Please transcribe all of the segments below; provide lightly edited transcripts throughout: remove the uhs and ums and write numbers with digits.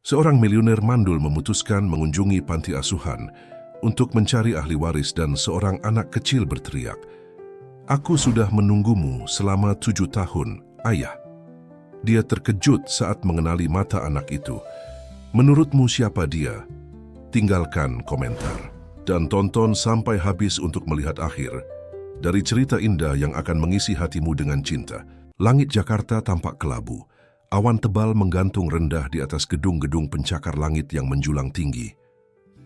Seorang miliuner mandul memutuskan mengunjungi panti asuhan untuk mencari ahli waris dan seorang anak kecil berteriak, "Aku sudah menunggumu selama 7 tahun, ayah." Dia terkejut saat mengenali mata anak itu. Menurutmu siapa dia? Tinggalkan komentar dan tonton sampai habis untuk melihat akhir dari cerita indah yang akan mengisi hatimu dengan cinta. Langit Jakarta tampak kelabu. Awan tebal menggantung rendah di atas gedung-gedung pencakar langit yang menjulang tinggi.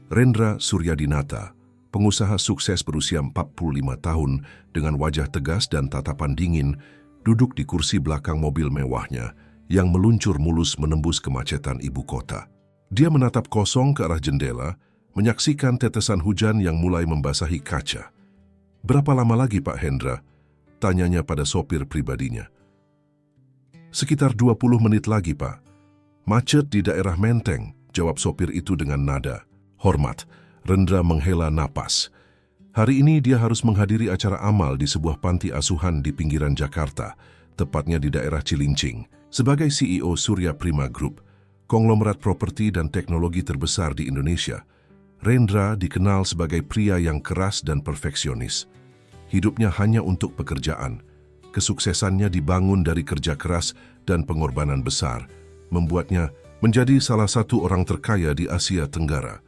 Rendra Suryadinata, pengusaha sukses berusia 45 tahun dengan wajah tegas dan tatapan dingin, duduk di kursi belakang mobil mewahnya yang meluncur mulus menembus kemacetan ibu kota. Dia menatap kosong ke arah jendela, menyaksikan tetesan hujan yang mulai membasahi kaca. "Berapa lama lagi, Pak Hendra?" tanyanya pada sopir pribadinya. "Sekitar 20 menit lagi, Pak." "Macet di daerah Menteng," jawab sopir itu dengan nada hormat. Rendra menghela napas. Hari ini dia harus menghadiri acara amal di sebuah panti asuhan di pinggiran Jakarta, tepatnya di daerah Cilincing. Sebagai CEO Surya Prima Group, konglomerat properti dan teknologi terbesar di Indonesia, Rendra dikenal sebagai pria yang keras dan perfeksionis. Hidupnya hanya untuk pekerjaan. Kesuksesannya dibangun dari kerja keras dan pengorbanan besar, membuatnya menjadi salah satu orang terkaya di Asia Tenggara.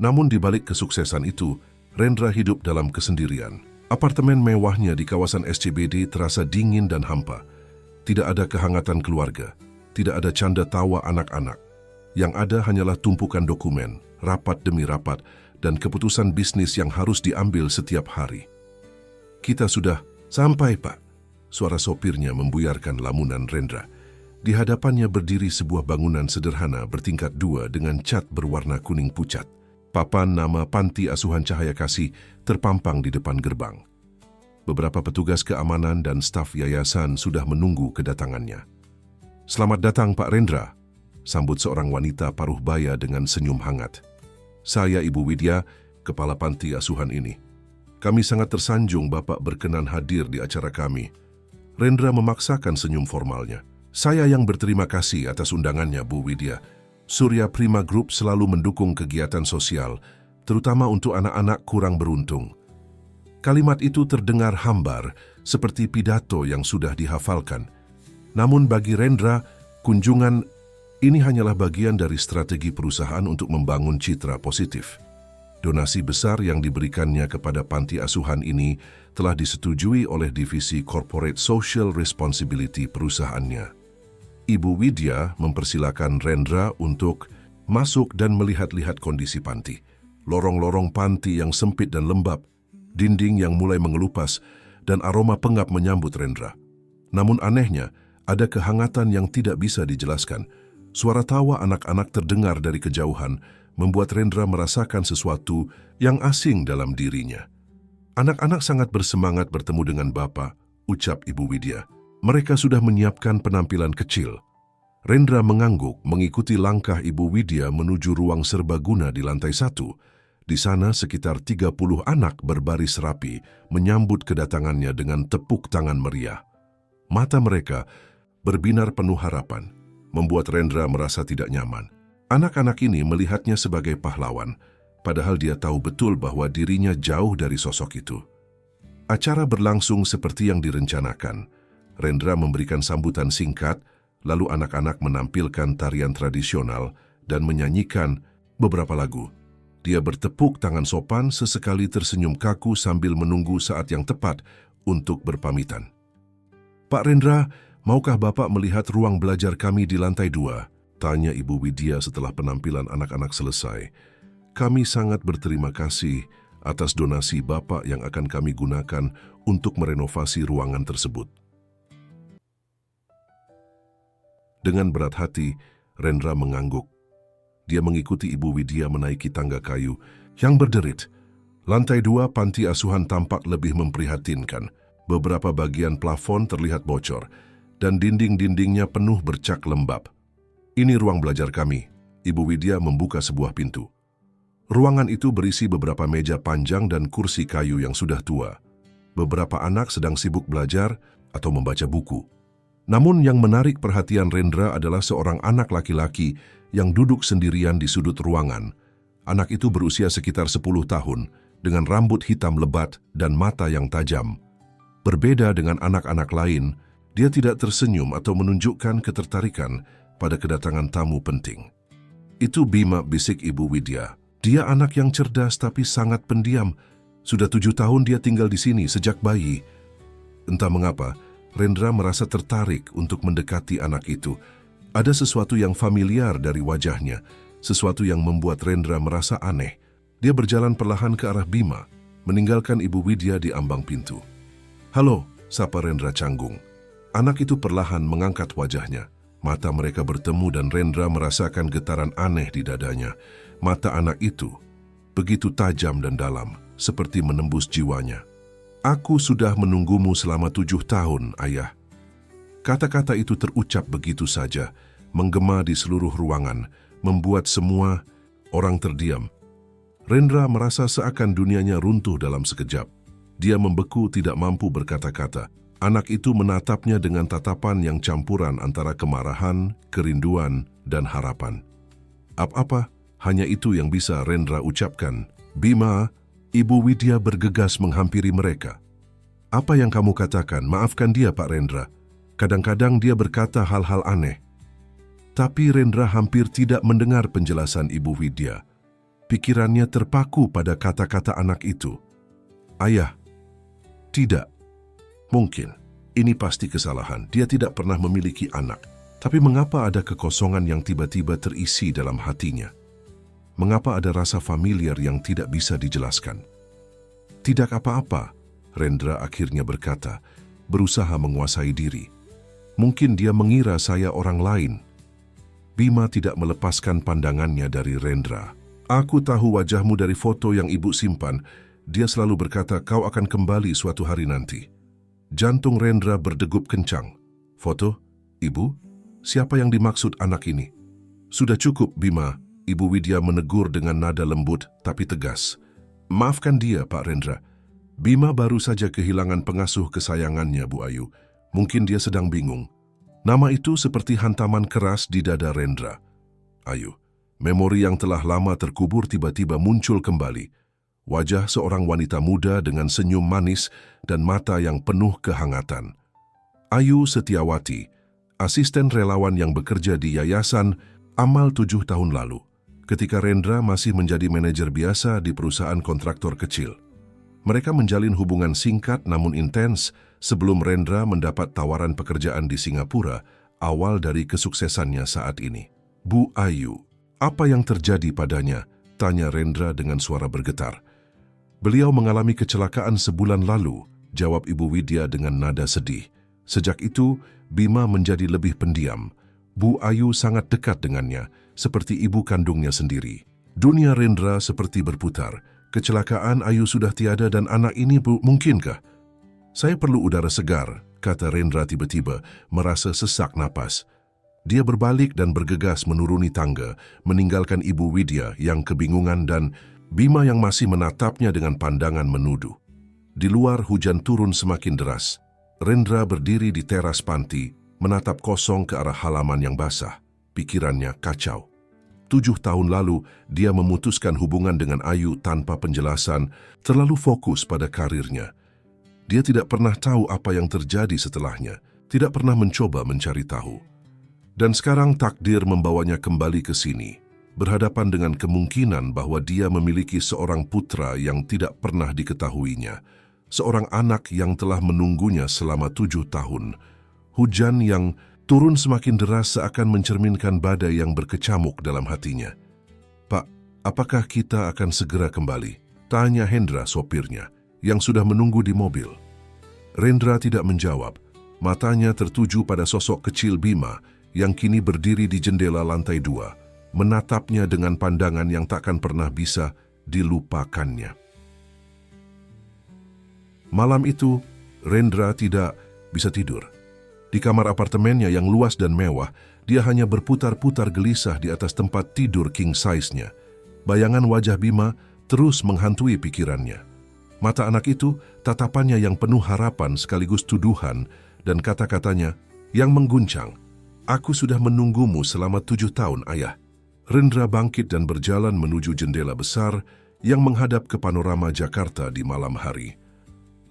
Namun di balik kesuksesan itu, Rendra hidup dalam kesendirian. Apartemen mewahnya di kawasan SCBD terasa dingin dan hampa. Tidak ada kehangatan keluarga, tidak ada canda tawa anak-anak. Yang ada hanyalah tumpukan dokumen, rapat demi rapat, dan keputusan bisnis yang harus diambil setiap hari. "Kita sudah sampai, Pak." Suara sopirnya membuyarkan lamunan Rendra. Di hadapannya berdiri sebuah bangunan sederhana bertingkat 2 dengan cat berwarna kuning pucat. Papan nama Panti Asuhan Cahaya Kasih terpampang di depan gerbang. Beberapa petugas keamanan dan staf yayasan sudah menunggu kedatangannya. "Selamat datang, Pak Rendra," sambut seorang wanita paruh baya dengan senyum hangat. "Saya Ibu Widya, kepala panti asuhan ini. Kami sangat tersanjung Bapak berkenan hadir di acara kami." Rendra memaksakan senyum formalnya. "Saya yang berterima kasih atas undangannya, Bu Widya. Surya Prima Group selalu mendukung kegiatan sosial, terutama untuk anak-anak kurang beruntung." Kalimat itu terdengar hambar, seperti pidato yang sudah dihafalkan. Namun bagi Rendra, kunjungan ini hanyalah bagian dari strategi perusahaan untuk membangun citra positif. Donasi besar yang diberikannya kepada panti asuhan ini telah disetujui oleh divisi Corporate Social Responsibility perusahaannya. Ibu Widya mempersilakan Rendra untuk masuk dan melihat-lihat kondisi panti. Lorong-lorong panti yang sempit dan lembab, dinding yang mulai mengelupas, dan aroma pengap menyambut Rendra. Namun anehnya, ada kehangatan yang tidak bisa dijelaskan. Suara tawa anak-anak terdengar dari kejauhan, membuat Rendra merasakan sesuatu yang asing dalam dirinya. "Anak-anak sangat bersemangat bertemu dengan Bapak," ucap Ibu Widya. "Mereka sudah menyiapkan penampilan kecil." Rendra mengangguk mengikuti langkah Ibu Widya menuju ruang serbaguna di lantai 1. Di sana sekitar 30 anak berbaris rapi menyambut kedatangannya dengan tepuk tangan meriah. Mata mereka berbinar penuh harapan, membuat Rendra merasa tidak nyaman. Anak-anak ini melihatnya sebagai pahlawan, padahal dia tahu betul bahwa dirinya jauh dari sosok itu. Acara berlangsung seperti yang direncanakan. Rendra memberikan sambutan singkat, lalu anak-anak menampilkan tarian tradisional dan menyanyikan beberapa lagu. Dia bertepuk tangan sopan, sesekali tersenyum kaku sambil menunggu saat yang tepat untuk berpamitan. "Pak Rendra, maukah Bapak melihat ruang belajar kami di lantai 2? Tanya Ibu Widya setelah penampilan anak-anak selesai. "Kami sangat berterima kasih atas donasi Bapak yang akan kami gunakan untuk merenovasi ruangan tersebut." Dengan berat hati, Rendra mengangguk. Dia mengikuti Ibu Widya menaiki tangga kayu yang berderit. Lantai 2 panti asuhan tampak lebih memprihatinkan. Beberapa bagian plafon terlihat bocor, dan dinding-dindingnya penuh bercak lembab. "Ini ruang belajar kami." Ibu Widya membuka sebuah pintu. Ruangan itu berisi beberapa meja panjang dan kursi kayu yang sudah tua. Beberapa anak sedang sibuk belajar atau membaca buku. Namun yang menarik perhatian Rendra adalah seorang anak laki-laki yang duduk sendirian di sudut ruangan. Anak itu berusia sekitar 10 tahun, dengan rambut hitam lebat dan mata yang tajam. Berbeda dengan anak-anak lain, dia tidak tersenyum atau menunjukkan ketertarikan pada kedatangan tamu penting. "Itu Bima," bisik Ibu Widya. "Dia anak yang cerdas tapi sangat pendiam. Sudah 7 tahun dia tinggal di sini sejak bayi." Entah mengapa, Rendra merasa tertarik untuk mendekati anak itu. Ada sesuatu yang familiar dari wajahnya, sesuatu yang membuat Rendra merasa aneh. Dia berjalan perlahan ke arah Bima, meninggalkan Ibu Widya di ambang pintu. "Halo," sapa Rendra canggung. Anak itu perlahan mengangkat wajahnya. Mata mereka bertemu dan Rendra merasakan getaran aneh di dadanya. Mata anak itu begitu tajam dan dalam, seperti menembus jiwanya. "Aku sudah menunggumu selama 7 tahun, Ayah." Kata-kata itu terucap begitu saja, menggema di seluruh ruangan, membuat semua orang terdiam. Rendra merasa seakan dunianya runtuh dalam sekejap. Dia membeku, tidak mampu berkata-kata. Anak itu menatapnya dengan tatapan yang campuran antara kemarahan, kerinduan, dan harapan. Apa-apa, hanya itu yang bisa Rendra ucapkan. "Bima." Ibu Widya bergegas menghampiri mereka. "Apa yang kamu katakan? Maafkan dia, Pak Rendra. Kadang-kadang dia berkata hal-hal aneh." Tapi Rendra hampir tidak mendengar penjelasan Ibu Widya. Pikirannya terpaku pada kata-kata anak itu. "Ayah, tidak. Mungkin. Ini pasti kesalahan. Dia tidak pernah memiliki anak. Tapi mengapa ada kekosongan yang tiba-tiba terisi dalam hatinya? Mengapa ada rasa familiar yang tidak bisa dijelaskan?" "Tidak apa-apa," Rendra akhirnya berkata, berusaha menguasai diri. "Mungkin dia mengira saya orang lain." Bima tidak melepaskan pandangannya dari Rendra. "Aku tahu wajahmu dari foto yang ibu simpan." Dia selalu berkata, "Kau akan kembali suatu hari nanti." Jantung Rendra berdegup kencang. "Foto? Ibu? Siapa yang dimaksud anak ini?" "Sudah cukup, Bima." Ibu Widya menegur dengan nada lembut tapi tegas. "Maafkan dia, Pak Rendra. Bima baru saja kehilangan pengasuh kesayangannya, Bu Ayu. Mungkin dia sedang bingung." Nama itu seperti hantaman keras di dada Rendra. Ayu, memori yang telah lama terkubur tiba-tiba muncul kembali. Wajah seorang wanita muda dengan senyum manis dan mata yang penuh kehangatan. Ayu Setiawati, asisten relawan yang bekerja di Yayasan Amal 7 tahun lalu, ketika Rendra masih menjadi manajer biasa di perusahaan kontraktor kecil. Mereka menjalin hubungan singkat namun intens sebelum Rendra mendapat tawaran pekerjaan di Singapura awal dari kesuksesannya saat ini. "Bu Ayu, apa yang terjadi padanya?" tanya Rendra dengan suara bergetar. "Beliau mengalami kecelakaan sebulan lalu," jawab Ibu Widya dengan nada sedih. Sejak itu, Bima menjadi lebih pendiam. Bu Ayu sangat dekat dengannya, seperti ibu kandungnya sendiri. Dunia Rendra seperti berputar. Kecelakaan Ayu sudah tiada dan anak ini mungkinkah? "Saya perlu udara segar," kata Rendra tiba-tiba, merasa sesak napas. Dia berbalik dan bergegas menuruni tangga, meninggalkan Ibu Widya yang kebingungan dan Bima yang masih menatapnya dengan pandangan menuduh. Di luar hujan turun semakin deras. Rendra berdiri di teras panti, menatap kosong ke arah halaman yang basah. Pikirannya kacau. 7 tahun lalu, dia memutuskan hubungan dengan Ayu tanpa penjelasan, terlalu fokus pada karirnya. Dia tidak pernah tahu apa yang terjadi setelahnya, tidak pernah mencoba mencari tahu. Dan sekarang takdir membawanya kembali ke sini, berhadapan dengan kemungkinan bahwa dia memiliki seorang putra yang tidak pernah diketahuinya, seorang anak yang telah menunggunya selama 7 tahun. Hujan yang turun semakin deras seakan mencerminkan badai yang berkecamuk dalam hatinya. "Pak, apakah kita akan segera kembali?" tanya Hendra sopirnya, yang sudah menunggu di mobil. Rendra tidak menjawab. Matanya tertuju pada sosok kecil Bima yang kini berdiri di jendela lantai 2, menatapnya dengan pandangan yang takkan pernah bisa dilupakannya. Malam itu, Rendra tidak bisa tidur. Di kamar apartemennya yang luas dan mewah, dia hanya berputar-putar gelisah di atas tempat tidur king size-nya. Bayangan wajah Bima terus menghantui pikirannya. Mata anak itu, tatapannya yang penuh harapan sekaligus tuduhan, dan kata-katanya, yang mengguncang. Aku sudah menunggumu selama 7 tahun, ayah. Rendra bangkit dan berjalan menuju jendela besar yang menghadap ke panorama Jakarta di malam hari.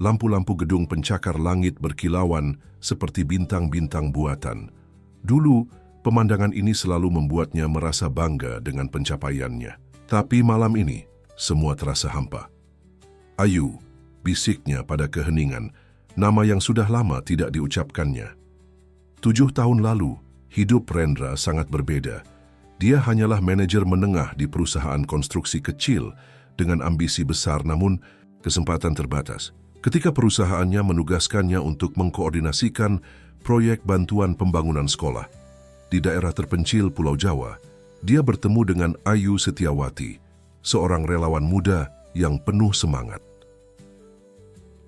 Lampu-lampu gedung pencakar langit berkilauan seperti bintang-bintang buatan. Dulu, pemandangan ini selalu membuatnya merasa bangga dengan pencapaiannya. Tapi malam ini, semua terasa hampa. Ayu, bisiknya pada keheningan, nama yang sudah lama tidak diucapkannya. 7 tahun lalu, hidup Rendra sangat berbeda. Dia hanyalah manajer menengah di perusahaan konstruksi kecil dengan ambisi besar namun kesempatan terbatas. Ketika perusahaannya menugaskannya untuk mengkoordinasikan proyek bantuan pembangunan sekolah di daerah terpencil Pulau Jawa, dia bertemu dengan Ayu Setiawati, seorang relawan muda yang penuh semangat.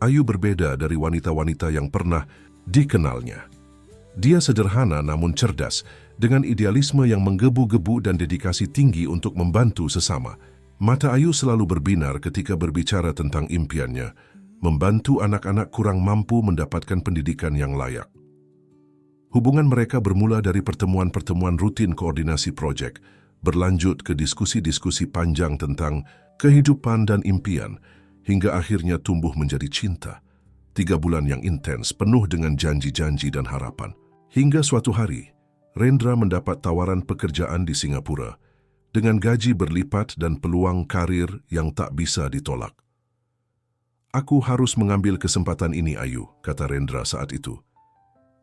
Ayu berbeda dari wanita-wanita yang pernah dikenalnya. Dia sederhana namun cerdas, dengan idealisme yang menggebu-gebu dan dedikasi tinggi untuk membantu sesama. Mata Ayu selalu berbinar ketika berbicara tentang impiannya, membantu anak-anak kurang mampu mendapatkan pendidikan yang layak. Hubungan mereka bermula dari pertemuan-pertemuan rutin koordinasi proyek, berlanjut ke diskusi-diskusi panjang tentang kehidupan dan impian, hingga akhirnya tumbuh menjadi cinta. 3 bulan yang intens, penuh dengan janji-janji dan harapan. Hingga suatu hari, Rendra mendapat tawaran pekerjaan di Singapura, dengan gaji berlipat dan peluang karir yang tak bisa ditolak. Aku harus mengambil kesempatan ini, Ayu, kata Rendra saat itu.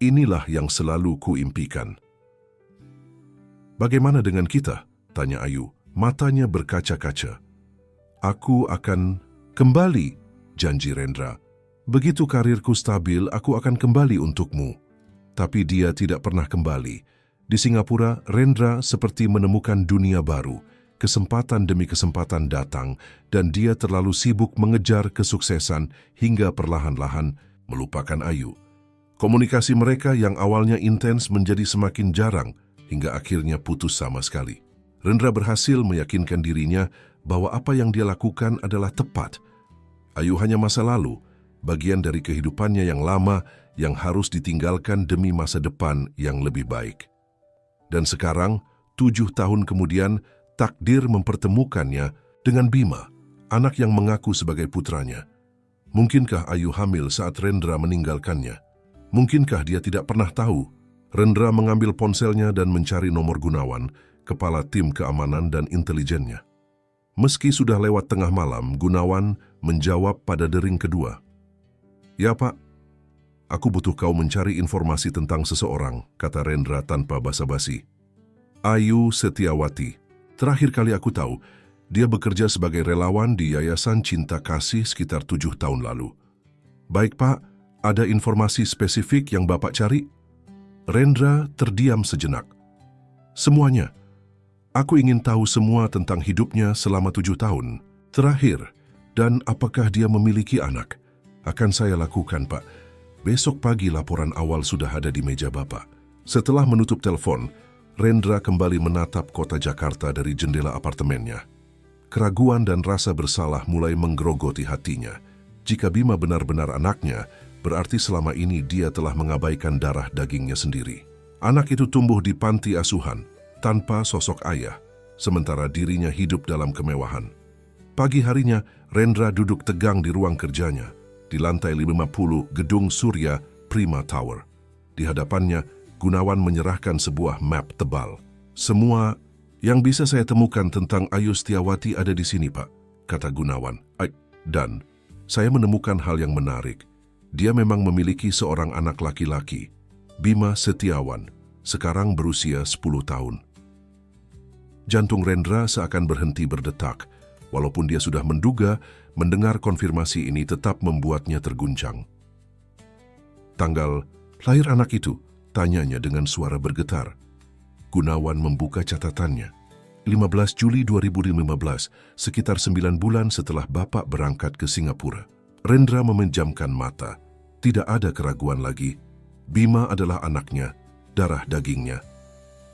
Inilah yang selalu kuimpikan. Bagaimana dengan kita? Tanya Ayu, matanya berkaca-kaca. Aku akan kembali, janji Rendra. Begitu karirku stabil, aku akan kembali untukmu. Tapi dia tidak pernah kembali. Di Singapura, Rendra seperti menemukan dunia baru. Kesempatan demi kesempatan datang dan dia terlalu sibuk mengejar kesuksesan hingga perlahan-lahan melupakan Ayu. Komunikasi mereka yang awalnya intens menjadi semakin jarang hingga akhirnya putus sama sekali. Rendra berhasil meyakinkan dirinya bahwa apa yang dia lakukan adalah tepat. Ayu hanya masa lalu, bagian dari kehidupannya yang lama yang harus ditinggalkan demi masa depan yang lebih baik. Dan sekarang, 7 tahun kemudian, takdir mempertemukannya dengan Bima, anak yang mengaku sebagai putranya. Mungkinkah Ayu hamil saat Rendra meninggalkannya? Mungkinkah dia tidak pernah tahu? Rendra mengambil ponselnya dan mencari nomor Gunawan, kepala tim keamanan dan intelijennya. Meski sudah lewat tengah malam, Gunawan menjawab pada dering kedua. Ya, Pak. Aku butuh kau mencari informasi tentang seseorang, kata Rendra tanpa basa-basi. Ayu Setiawati. Terakhir kali aku tahu, dia bekerja sebagai relawan di Yayasan Cinta Kasih sekitar 7 tahun lalu. Baik, Pak, ada informasi spesifik yang Bapak cari? Rendra terdiam sejenak. Semuanya. Aku ingin tahu semua tentang hidupnya selama 7 tahun. Terakhir, dan apakah dia memiliki anak? Akan saya lakukan, Pak. Besok pagi laporan awal sudah ada di meja Bapak. Setelah menutup telepon, Rendra kembali menatap kota Jakarta dari jendela apartemennya. Keraguan dan rasa bersalah mulai menggerogoti hatinya. Jika Bima benar-benar anaknya, berarti selama ini dia telah mengabaikan darah dagingnya sendiri. Anak itu tumbuh di panti asuhan, tanpa sosok ayah, sementara dirinya hidup dalam kemewahan. Pagi harinya, Rendra duduk tegang di ruang kerjanya, di lantai 50 Gedung Surya Prima Tower. Di hadapannya, Gunawan menyerahkan sebuah map tebal. Semua yang bisa saya temukan tentang Ayu Setiawati ada di sini, Pak, kata Gunawan. Dan saya menemukan hal yang menarik. Dia memang memiliki seorang anak laki-laki, Bima Setiawan, sekarang berusia 10 tahun. Jantung Rendra seakan berhenti berdetak, walaupun dia sudah menduga, mendengar konfirmasi ini tetap membuatnya terguncang. Tanggal lahir anak itu, tanyanya dengan suara bergetar. Gunawan membuka catatannya. 15 Juli 2015, sekitar 9 bulan setelah Bapak berangkat ke Singapura. Rendra memejamkan mata. Tidak ada keraguan lagi. Bima adalah anaknya, darah dagingnya.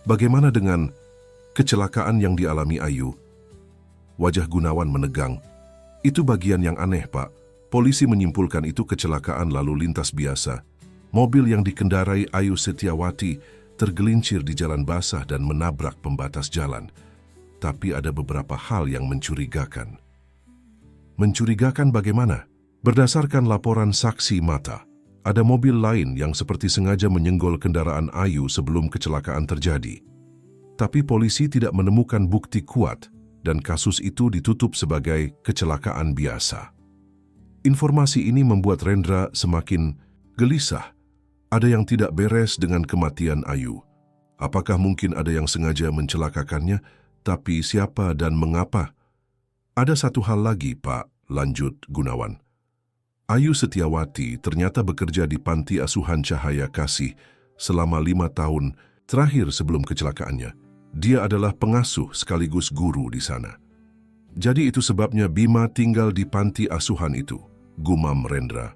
Bagaimana dengan kecelakaan yang dialami Ayu? Wajah Gunawan menegang. Itu bagian yang aneh, Pak. Polisi menyimpulkan itu kecelakaan lalu lintas biasa. Mobil yang dikendarai Ayu Setiawati tergelincir di jalan basah dan menabrak pembatas jalan. Tapi ada beberapa hal yang mencurigakan. Mencurigakan bagaimana? Berdasarkan laporan saksi mata, ada mobil lain yang seperti sengaja menyenggol kendaraan Ayu sebelum kecelakaan terjadi. Tapi polisi tidak menemukan bukti kuat dan kasus itu ditutup sebagai kecelakaan biasa. Informasi ini membuat Rendra semakin gelisah. Ada yang tidak beres dengan kematian Ayu. Apakah mungkin ada yang sengaja mencelakakannya, tapi siapa dan mengapa? Ada satu hal lagi, Pak, lanjut Gunawan. Ayu Setiawati ternyata bekerja di Panti Asuhan Cahaya Kasih selama 5 tahun terakhir sebelum kecelakaannya. Dia adalah pengasuh sekaligus guru di sana. Jadi itu sebabnya Bima tinggal di panti asuhan itu, gumam Rendra.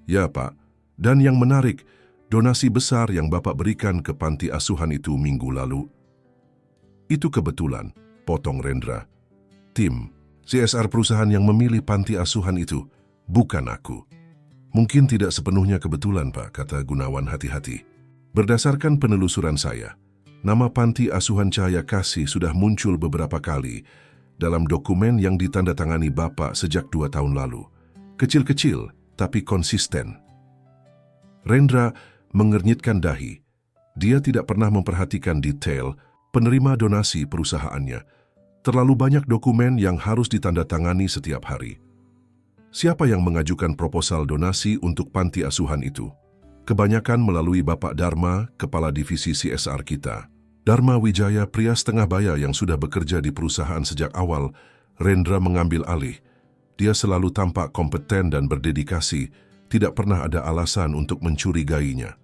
Ya, Pak. Dan yang menarik, donasi besar yang Bapak berikan ke panti asuhan itu minggu lalu. Itu kebetulan, potong Rendra. Tim, CSR perusahaan yang memilih panti asuhan itu, bukan aku. Mungkin tidak sepenuhnya kebetulan, Pak, kata Gunawan hati-hati. Berdasarkan penelusuran saya, nama panti asuhan Cahaya Kasih sudah muncul beberapa kali dalam dokumen yang ditandatangani Bapak sejak 2 tahun lalu. Kecil-kecil, tapi konsisten. Rendra mengernyitkan dahi. Dia tidak pernah memperhatikan detail penerima donasi perusahaannya. Terlalu banyak dokumen yang harus ditandatangani setiap hari. Siapa yang mengajukan proposal donasi untuk panti asuhan itu? Kebanyakan melalui Bapak Dharma, Kepala Divisi CSR kita. Dharma Wijaya, pria setengah baya yang sudah bekerja di perusahaan sejak awal, Rendra mengambil alih. Dia selalu tampak kompeten dan berdedikasi, tidak pernah ada alasan untuk mencurigainya.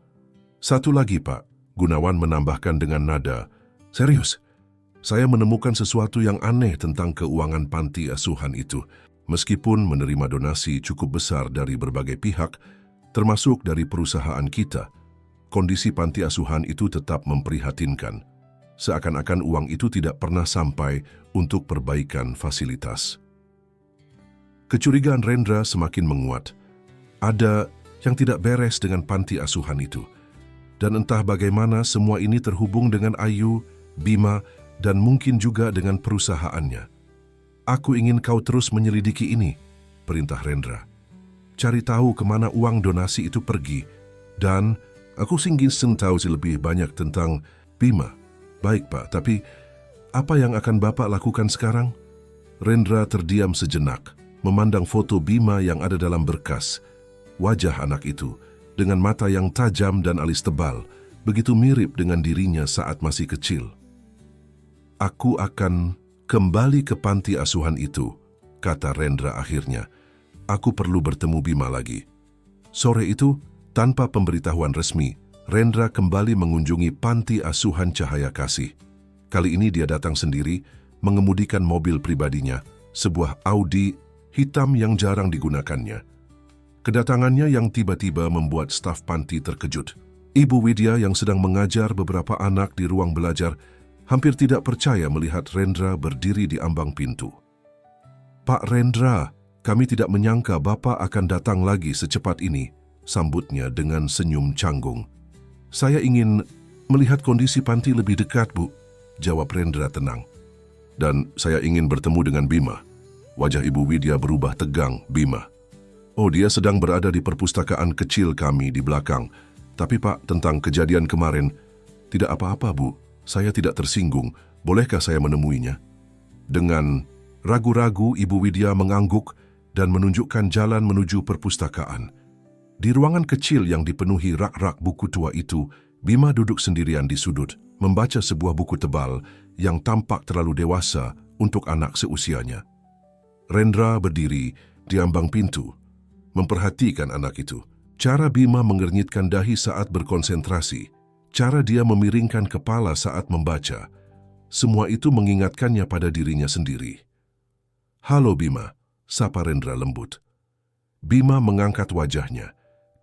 Satu lagi, Pak, Gunawan menambahkan dengan nada, serius, saya menemukan sesuatu yang aneh tentang keuangan panti asuhan itu. Meskipun menerima donasi cukup besar dari berbagai pihak, termasuk dari perusahaan kita, kondisi panti asuhan itu tetap memprihatinkan. Seakan-akan uang itu tidak pernah sampai untuk perbaikan fasilitas. Kecurigaan Rendra semakin menguat. Ada yang tidak beres dengan panti asuhan itu. Dan entah bagaimana semua ini terhubung dengan Ayu, Bima, dan mungkin juga dengan perusahaannya. Aku ingin kau terus menyelidiki ini, perintah Rendra. Cari tahu kemana uang donasi itu pergi. Dan aku ingin tahu lebih banyak tentang Bima. Baik, Pak, tapi apa yang akan Bapak lakukan sekarang? Rendra terdiam sejenak, memandang foto Bima yang ada dalam berkas. Wajah anak itu, dengan mata yang tajam dan alis tebal, begitu mirip dengan dirinya saat masih kecil. Aku akan kembali ke panti asuhan itu, kata Rendra akhirnya. Aku perlu bertemu Bima lagi. Sore itu, tanpa pemberitahuan resmi, Rendra kembali mengunjungi panti asuhan Cahaya Kasih. Kali ini dia datang sendiri, mengemudikan mobil pribadinya, sebuah Audi hitam yang jarang digunakannya. Kedatangannya yang tiba-tiba membuat staf panti terkejut. Ibu Widya yang sedang mengajar beberapa anak di ruang belajar hampir tidak percaya melihat Rendra berdiri di ambang pintu. Pak Rendra, kami tidak menyangka Bapak akan datang lagi secepat ini, sambutnya dengan senyum canggung. Saya ingin melihat kondisi panti lebih dekat, Bu, jawab Rendra tenang. Dan saya ingin bertemu dengan Bima. Wajah Ibu Widya berubah tegang. Bima. Oh, dia sedang berada di perpustakaan kecil kami di belakang. Tapi Pak, tentang kejadian kemarin, tidak apa-apa, Bu. Saya tidak tersinggung. Bolehkah saya menemuinya? Dengan ragu-ragu, Ibu Widya mengangguk dan menunjukkan jalan menuju perpustakaan. Di ruangan kecil yang dipenuhi rak-rak buku tua itu, Bima duduk sendirian di sudut, membaca sebuah buku tebal yang tampak terlalu dewasa untuk anak seusianya. Rendra berdiri di ambang pintu, memperhatikan anak itu. Cara Bima mengernyitkan dahi saat berkonsentrasi, cara dia memiringkan kepala saat membaca, semua itu mengingatkannya pada dirinya sendiri. Halo Bima, sapa Rendra lembut. Bima mengangkat wajahnya,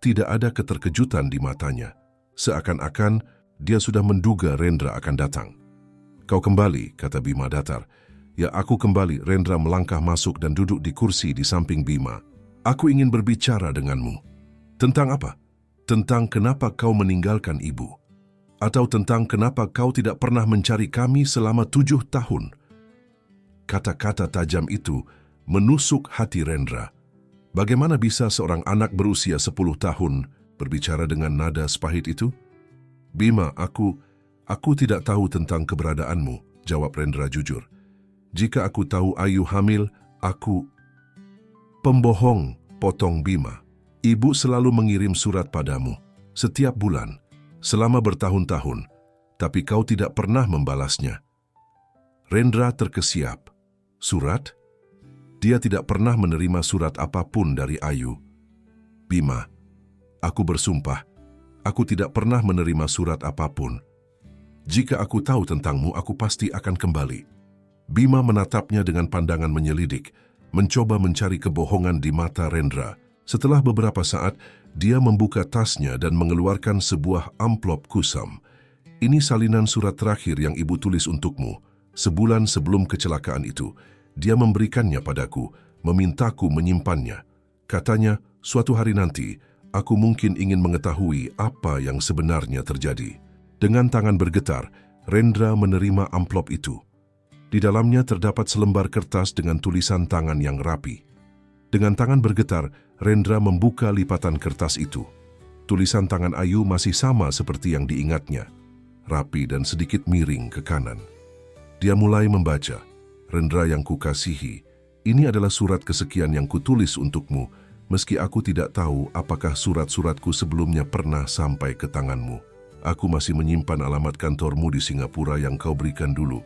tidak ada keterkejutan di matanya, seakan-akan dia sudah menduga Rendra akan datang. Kau kembali, kata Bima datar. Ya, aku kembali. Rendra melangkah masuk dan duduk di kursi di samping Bima. Aku ingin berbicara denganmu. Tentang apa? tentang kenapa kau meninggalkan ibu, atau tentang kenapa kau tidak pernah mencari kami selama 7 tahun. Kata-kata tajam itu menusuk hati Rendra. Bagaimana bisa seorang anak berusia 10 tahun berbicara dengan nada sepahit itu? Bima, aku tidak tahu tentang keberadaanmu, jawab Rendra jujur. Jika aku tahu Ayu hamil, aku... Pembohong, potong Bima. Ibu selalu mengirim surat padamu, setiap bulan, selama bertahun-tahun, tapi kau tidak pernah membalasnya. Rendra terkesiap. Surat? Dia tidak pernah menerima surat apapun dari Ayu. Bima, aku bersumpah, aku tidak pernah menerima surat apapun. Jika aku tahu tentangmu, aku pasti akan kembali. Bima menatapnya dengan pandangan menyelidik, mencoba mencari kebohongan di mata Rendra. Setelah beberapa saat, dia membuka tasnya dan mengeluarkan sebuah amplop kusam. Ini salinan surat terakhir yang ibu tulis untukmu. Sebulan sebelum kecelakaan itu, dia memberikannya padaku, memintaku menyimpannya. Katanya, suatu hari nanti, aku mungkin ingin mengetahui apa yang sebenarnya terjadi. Dengan tangan bergetar, Rendra menerima amplop itu. Di dalamnya terdapat selembar kertas dengan tulisan tangan yang rapi. Dengan tangan bergetar, Rendra membuka lipatan kertas itu. Tulisan tangan Ayu masih sama seperti yang diingatnya, rapi dan sedikit miring ke kanan. Dia mulai membaca. Rendra yang kukasihi, ini adalah surat kesekian yang kutulis untukmu, meski aku tidak tahu apakah surat-suratku sebelumnya pernah sampai ke tanganmu. Aku masih menyimpan alamat kantormu di Singapura yang kau berikan dulu,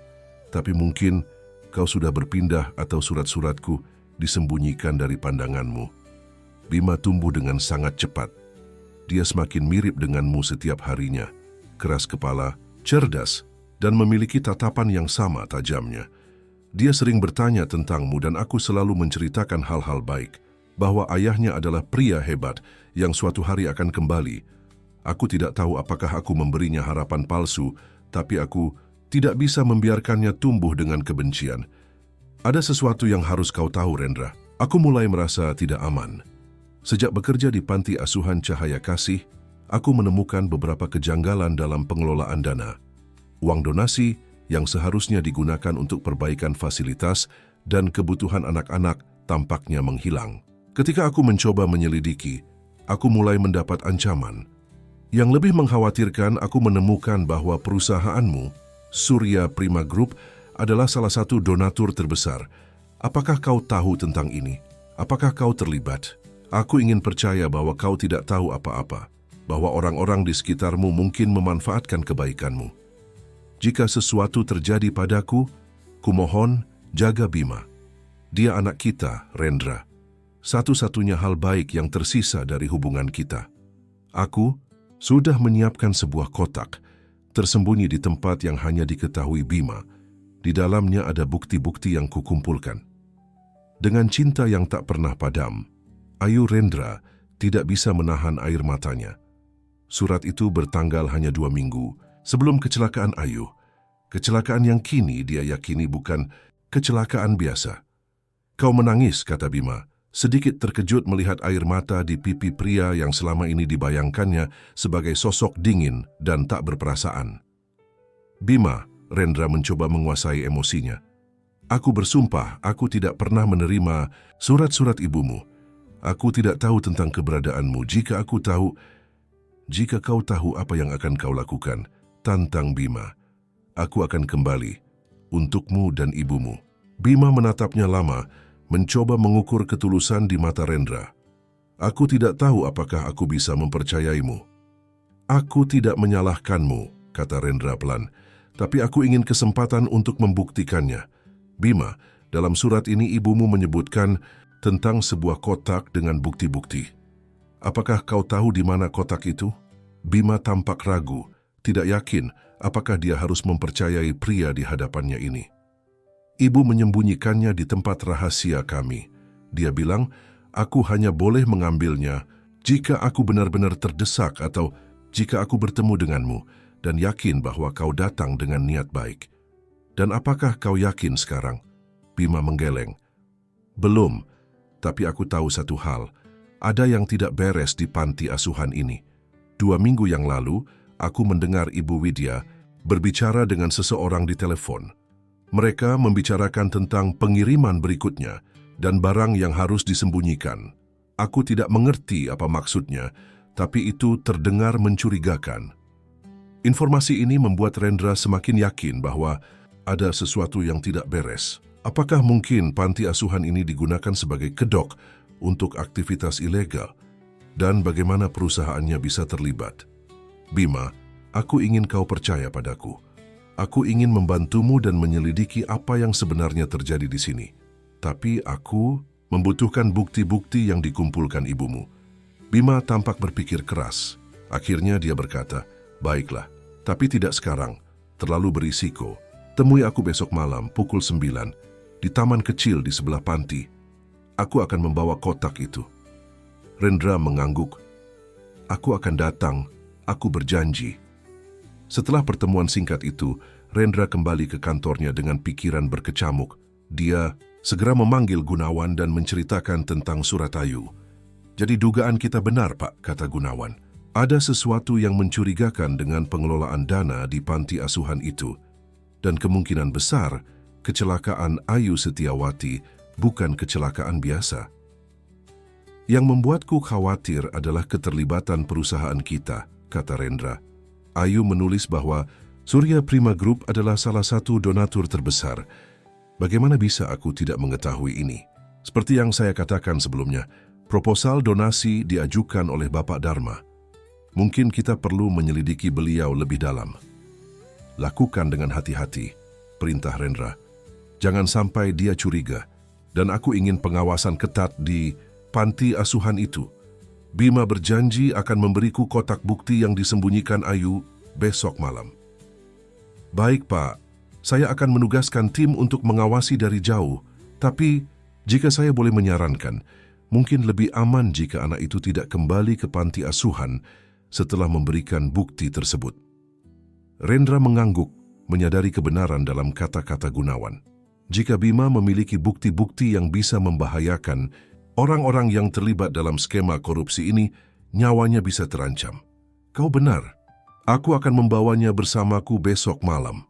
tapi mungkin kau sudah berpindah atau surat-suratku disembunyikan dari pandanganmu. Bima tumbuh dengan sangat cepat. Dia semakin mirip denganmu setiap harinya, keras kepala, cerdas, dan memiliki tatapan yang sama tajamnya. Dia sering bertanya tentangmu dan aku selalu menceritakan hal-hal baik, bahwa ayahnya adalah pria hebat yang suatu hari akan kembali. Aku tidak tahu apakah aku memberinya harapan palsu, tapi aku tidak bisa membiarkannya tumbuh dengan kebencian. Ada sesuatu yang harus kau tahu, Rendra. Aku mulai merasa tidak aman. Sejak bekerja di Panti Asuhan Cahaya Kasih, aku menemukan beberapa kejanggalan dalam pengelolaan dana. Uang donasi yang seharusnya digunakan untuk perbaikan fasilitas dan kebutuhan anak-anak tampaknya menghilang. Ketika aku mencoba menyelidiki, aku mulai mendapat ancaman. Yang lebih mengkhawatirkan, aku menemukan bahwa perusahaanmu, Surya Prima Group, adalah salah satu donatur terbesar. Apakah kau tahu tentang ini? Apakah kau terlibat? Aku ingin percaya bahwa kau tidak tahu apa-apa, bahwa orang-orang di sekitarmu mungkin memanfaatkan kebaikanmu. Jika sesuatu terjadi padaku, kumohon jaga Bima. Dia anak kita, Rendra. Satu-satunya hal baik yang tersisa dari hubungan kita. Aku sudah menyiapkan sebuah kotak, tersembunyi di tempat yang hanya diketahui Bima. Di dalamnya ada bukti-bukti yang kukumpulkan. Dengan cinta yang tak pernah padam, Ayu Rendra tidak bisa menahan air matanya. Surat itu bertanggal hanya 2 minggu sebelum kecelakaan Ayu. Kecelakaan yang kini dia yakini bukan kecelakaan biasa. Kau menangis, kata Bima, sedikit terkejut melihat air mata di pipi pria yang selama ini dibayangkannya sebagai sosok dingin dan tak berperasaan. Bima, Rendra mencoba menguasai emosinya. Aku bersumpah, aku tidak pernah menerima surat-surat ibumu. Aku tidak tahu tentang keberadaanmu. Jika kau tahu apa yang akan kau lakukan, tantang Bima. Aku akan kembali untukmu dan ibumu. Bima menatapnya lama, mencoba mengukur ketulusan di mata Rendra. Aku tidak tahu apakah aku bisa mempercayaimu. Aku tidak menyalahkanmu, kata Rendra pelan, tapi aku ingin kesempatan untuk membuktikannya. Bima, dalam surat ini ibumu menyebutkan tentang sebuah kotak dengan bukti-bukti. Apakah kau tahu di mana kotak itu? Bima tampak ragu, tidak yakin apakah dia harus mempercayai pria di hadapannya ini. Ibu menyembunyikannya di tempat rahasia kami. Dia bilang, aku hanya boleh mengambilnya jika aku benar-benar terdesak atau jika aku bertemu denganmu dan yakin bahwa kau datang dengan niat baik. Dan apakah kau yakin sekarang? Bima menggeleng. Belum, tapi aku tahu satu hal. Ada yang tidak beres di panti asuhan ini. 2 minggu yang lalu, aku mendengar Ibu Widya berbicara dengan seseorang di telepon. Mereka membicarakan tentang pengiriman berikutnya dan barang yang harus disembunyikan. Aku tidak mengerti apa maksudnya, tapi itu terdengar mencurigakan. Informasi ini membuat Rendra semakin yakin bahwa ada sesuatu yang tidak beres. Apakah mungkin panti asuhan ini digunakan sebagai kedok untuk aktivitas ilegal? Dan bagaimana perusahaannya bisa terlibat? Bima, aku ingin kau percaya padaku. Aku ingin membantumu dan menyelidiki apa yang sebenarnya terjadi di sini. Tapi aku membutuhkan bukti-bukti yang dikumpulkan ibumu. Bima tampak berpikir keras. Akhirnya dia berkata, "Baiklah, tapi tidak sekarang. Terlalu berisiko. Temui aku besok malam pukul 9 di taman kecil di sebelah panti. Aku akan membawa kotak itu." Rendra mengangguk. "Aku akan datang. Aku berjanji." Setelah pertemuan singkat itu, Rendra kembali ke kantornya dengan pikiran berkecamuk. Dia segera memanggil Gunawan dan menceritakan tentang Suratayu. "Jadi dugaan kita benar, Pak," kata Gunawan. "Ada sesuatu yang mencurigakan dengan pengelolaan dana di panti asuhan itu. Dan kemungkinan besar, kecelakaan Ayu Setiawati bukan kecelakaan biasa. Yang membuatku khawatir adalah keterlibatan perusahaan kita," kata Rendra. "Ayu menulis bahwa Surya Prima Group adalah salah satu donatur terbesar. Bagaimana bisa aku tidak mengetahui ini? Seperti yang saya katakan sebelumnya, proposal donasi diajukan oleh Bapak Dharma. Mungkin kita perlu menyelidiki beliau lebih dalam." "Lakukan dengan hati-hati," perintah Rendra. "Jangan sampai dia curiga. Dan aku ingin pengawasan ketat di panti asuhan itu. Bima berjanji akan memberiku kotak bukti yang disembunyikan Ayu besok malam." "Baik, Pak. Saya akan menugaskan tim untuk mengawasi dari jauh. Tapi, jika saya boleh menyarankan, mungkin lebih aman jika anak itu tidak kembali ke panti asuhan setelah memberikan bukti tersebut." Rendra mengangguk, menyadari kebenaran dalam kata-kata Gunawan. Jika Bima memiliki bukti-bukti yang bisa membahayakan orang-orang yang terlibat dalam skema korupsi ini, nyawanya bisa terancam. "Kau benar. Aku akan membawanya bersamaku besok malam."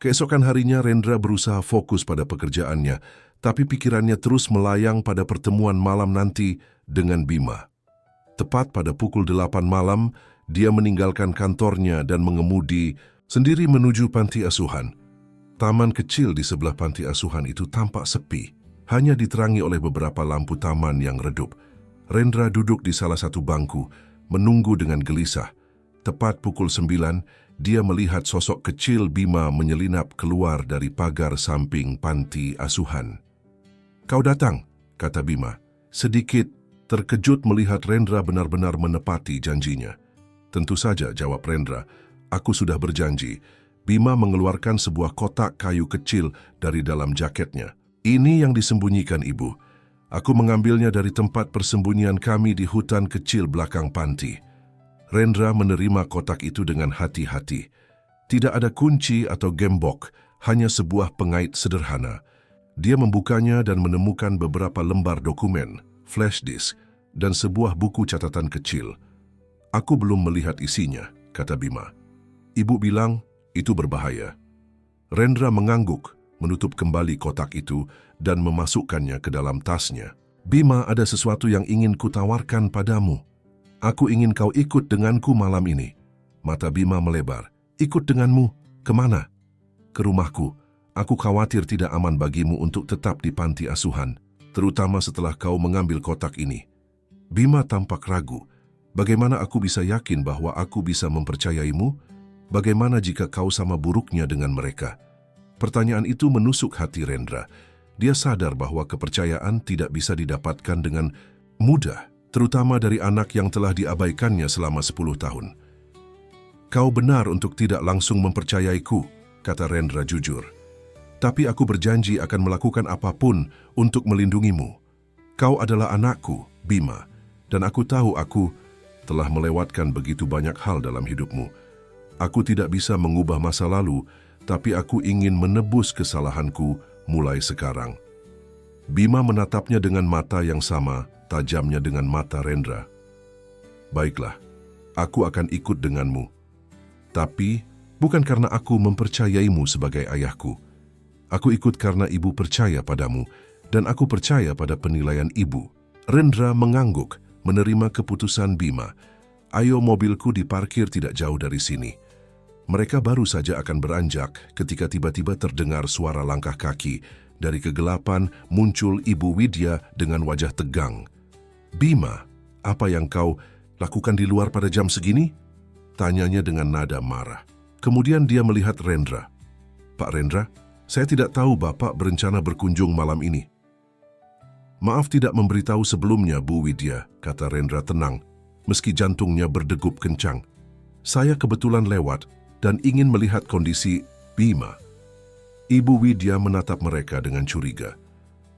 Keesokan harinya Rendra berusaha fokus pada pekerjaannya, tapi pikirannya terus melayang pada pertemuan malam nanti dengan Bima. Tepat pada pukul 8 malam, dia meninggalkan kantornya dan mengemudi sendiri menuju panti asuhan. Taman kecil di sebelah panti asuhan itu tampak sepi, hanya diterangi oleh beberapa lampu taman yang redup. Rendra duduk di salah satu bangku, menunggu dengan gelisah. Tepat pukul 9, dia melihat sosok kecil Bima menyelinap keluar dari pagar samping panti asuhan. "Kau datang," kata Bima, sedikit terkejut melihat Rendra benar-benar menepati janjinya. "Tentu saja," jawab Rendra. "Aku sudah berjanji." Bima mengeluarkan sebuah kotak kayu kecil dari dalam jaketnya. "Ini yang disembunyikan Ibu. Aku mengambilnya dari tempat persembunyian kami di hutan kecil belakang panti." Rendra menerima kotak itu dengan hati-hati. Tidak ada kunci atau gembok, hanya sebuah pengait sederhana. Dia membukanya dan menemukan beberapa lembar dokumen, flash disk, dan sebuah buku catatan kecil. "Aku belum melihat isinya," kata Bima. "Ibu bilang itu berbahaya." Rendra mengangguk, menutup kembali kotak itu dan memasukkannya ke dalam tasnya. "Bima, ada sesuatu yang ingin kutawarkan padamu. Aku ingin kau ikut denganku malam ini." Mata Bima melebar. "Ikut denganmu? Kemana?" "Ke rumahku. Aku khawatir tidak aman bagimu untuk tetap di panti asuhan, terutama setelah kau mengambil kotak ini." Bima tampak ragu. "Bagaimana aku bisa yakin bahwa aku bisa mempercayaimu? Bagaimana jika kau sama buruknya dengan mereka?" Pertanyaan itu menusuk hati Rendra. Dia sadar bahwa kepercayaan tidak bisa didapatkan dengan mudah, terutama dari anak yang telah diabaikannya selama 10 tahun. "Kau benar untuk tidak langsung mempercayaiku," kata Rendra jujur. "Tapi aku berjanji akan melakukan apapun untuk melindungimu. Kau adalah anakku, Bima, dan aku tahu aku telah melewatkan begitu banyak hal dalam hidupmu. Aku tidak bisa mengubah masa lalu, tapi aku ingin menebus kesalahanku mulai sekarang." Bima menatapnya dengan mata yang sama, tajamnya dengan mata Rendra. "Baiklah, Aku akan ikut denganmu. Tapi, bukan karena aku mempercayaimu sebagai ayahku. Aku ikut karena ibu percaya padamu, dan aku percaya pada penilaian ibu. Rendra mengangguk, menerima keputusan Bima. Ayo, mobilku diparkir tidak jauh dari sini. Mereka baru saja akan beranjak ketika tiba-tiba terdengar suara langkah kaki. Dari kegelapan muncul Ibu Widya dengan wajah tegang. Bima, apa yang kau lakukan di luar pada jam segini? Tanyanya dengan nada marah. Kemudian dia melihat Rendra. Pak Rendra, saya tidak tahu Bapak berencana berkunjung malam ini. Maaf tidak memberitahu sebelumnya, Bu Widya, kata Rendra tenang, meski jantungnya berdegup kencang. Saya kebetulan lewat dan ingin melihat kondisi Bima. Ibu Widya menatap mereka dengan curiga.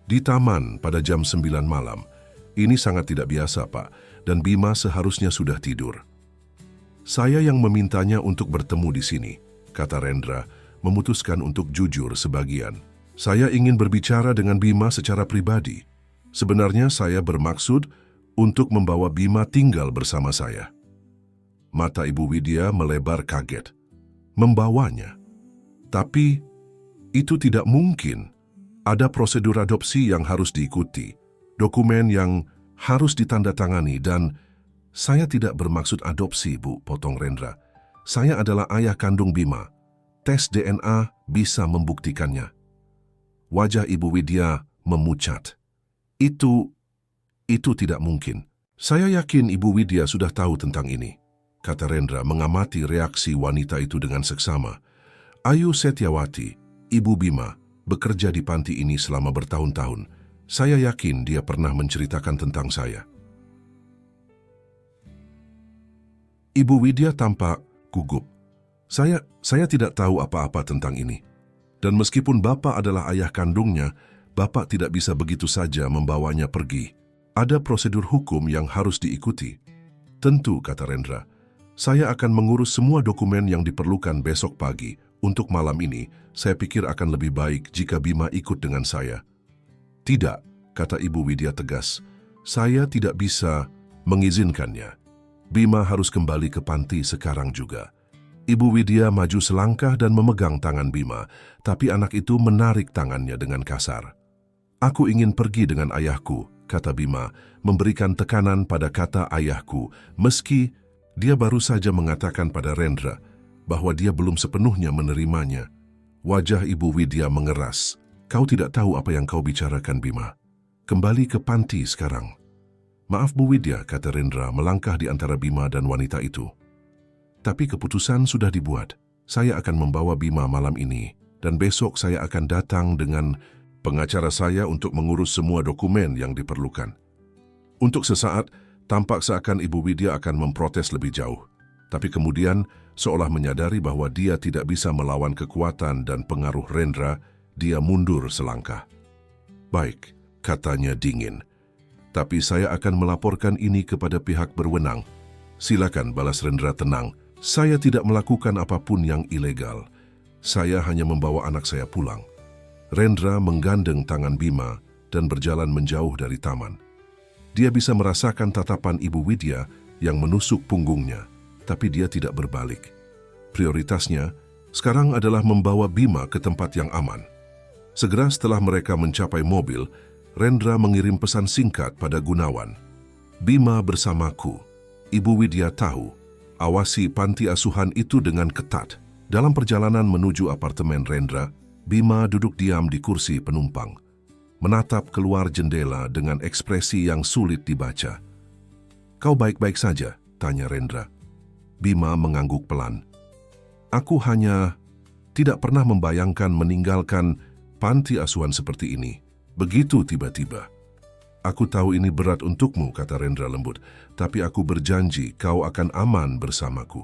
Di taman pada jam 9 malam. Ini sangat tidak biasa, Pak, dan Bima seharusnya sudah tidur. Saya yang memintanya untuk bertemu di sini, kata Rendra, memutuskan untuk jujur sebagian. Saya ingin berbicara dengan Bima secara pribadi. Sebenarnya saya bermaksud untuk membawa Bima tinggal bersama saya. Mata Ibu Widya melebar kaget. Membawanya. Tapi itu tidak mungkin. Ada prosedur adopsi yang harus diikuti, dokumen yang harus ditandatangani, dan saya tidak bermaksud adopsi, Bu, potong Rendra. Saya adalah ayah kandung Bima. Tes DNA bisa membuktikannya. Wajah Ibu Widya memucat. Itu tidak mungkin. Saya yakin Ibu Widya sudah tahu tentang ini, kata Rendra mengamati reaksi wanita itu dengan seksama. Ayu Setiawati, Ibu Bima, bekerja di panti ini selama bertahun-tahun. Saya yakin dia pernah menceritakan tentang saya. Ibu Widya tampak gugup. Saya tidak tahu apa-apa tentang ini. Dan meskipun Bapak adalah ayah kandungnya, Bapak tidak bisa begitu saja membawanya pergi. Ada prosedur hukum yang harus diikuti. Tentu, kata Rendra. Saya akan mengurus semua dokumen yang diperlukan besok pagi. Untuk malam ini, saya pikir akan lebih baik jika Bima ikut dengan saya. Tidak, kata Ibu Widya tegas. Saya tidak bisa mengizinkannya. Bima harus kembali ke panti sekarang juga. Ibu Widya maju selangkah dan memegang tangan Bima, tapi anak itu menarik tangannya dengan kasar. Aku ingin pergi dengan ayahku, kata Bima, memberikan tekanan pada kata ayahku, meski dia baru saja mengatakan pada Rendra bahwa dia belum sepenuhnya menerimanya. Wajah Ibu Widya mengeras. Kau tidak tahu apa yang kau bicarakan, Bima. Kembali ke panti sekarang. Maaf, Bu Widya, kata Rendra melangkah di antara Bima dan wanita itu. Tapi keputusan sudah dibuat. Saya akan membawa Bima malam ini, dan besok saya akan datang dengan pengacara saya untuk mengurus semua dokumen yang diperlukan. Untuk sesaat, tampak seakan Ibu Widya akan memprotes lebih jauh. Tapi kemudian, seolah menyadari bahwa dia tidak bisa melawan kekuatan dan pengaruh Rendra, dia mundur selangkah. Baik, katanya dingin. Tapi saya akan melaporkan ini kepada pihak berwenang. Silakan, balas Rendra tenang. Saya tidak melakukan apapun yang ilegal. Saya hanya membawa anak saya pulang. Rendra menggandeng tangan Bima dan berjalan menjauh dari taman. Dia bisa merasakan tatapan Ibu Widya yang menusuk punggungnya, tapi dia tidak berbalik. Prioritasnya sekarang adalah membawa Bima ke tempat yang aman. Segera setelah mereka mencapai mobil, Rendra mengirim pesan singkat pada Gunawan. Bima bersamaku. Ibu Widya tahu. Awasi panti asuhan itu dengan ketat. Dalam perjalanan menuju apartemen Rendra, Bima duduk diam di kursi penumpang, menatap keluar jendela dengan ekspresi yang sulit dibaca. Kau baik-baik saja? Tanya Rendra. Bima mengangguk pelan. Aku hanya tidak pernah membayangkan meninggalkan panti asuhan seperti ini. Begitu tiba-tiba. Aku tahu ini berat untukmu, kata Rendra lembut, tapi aku berjanji kau akan aman bersamaku.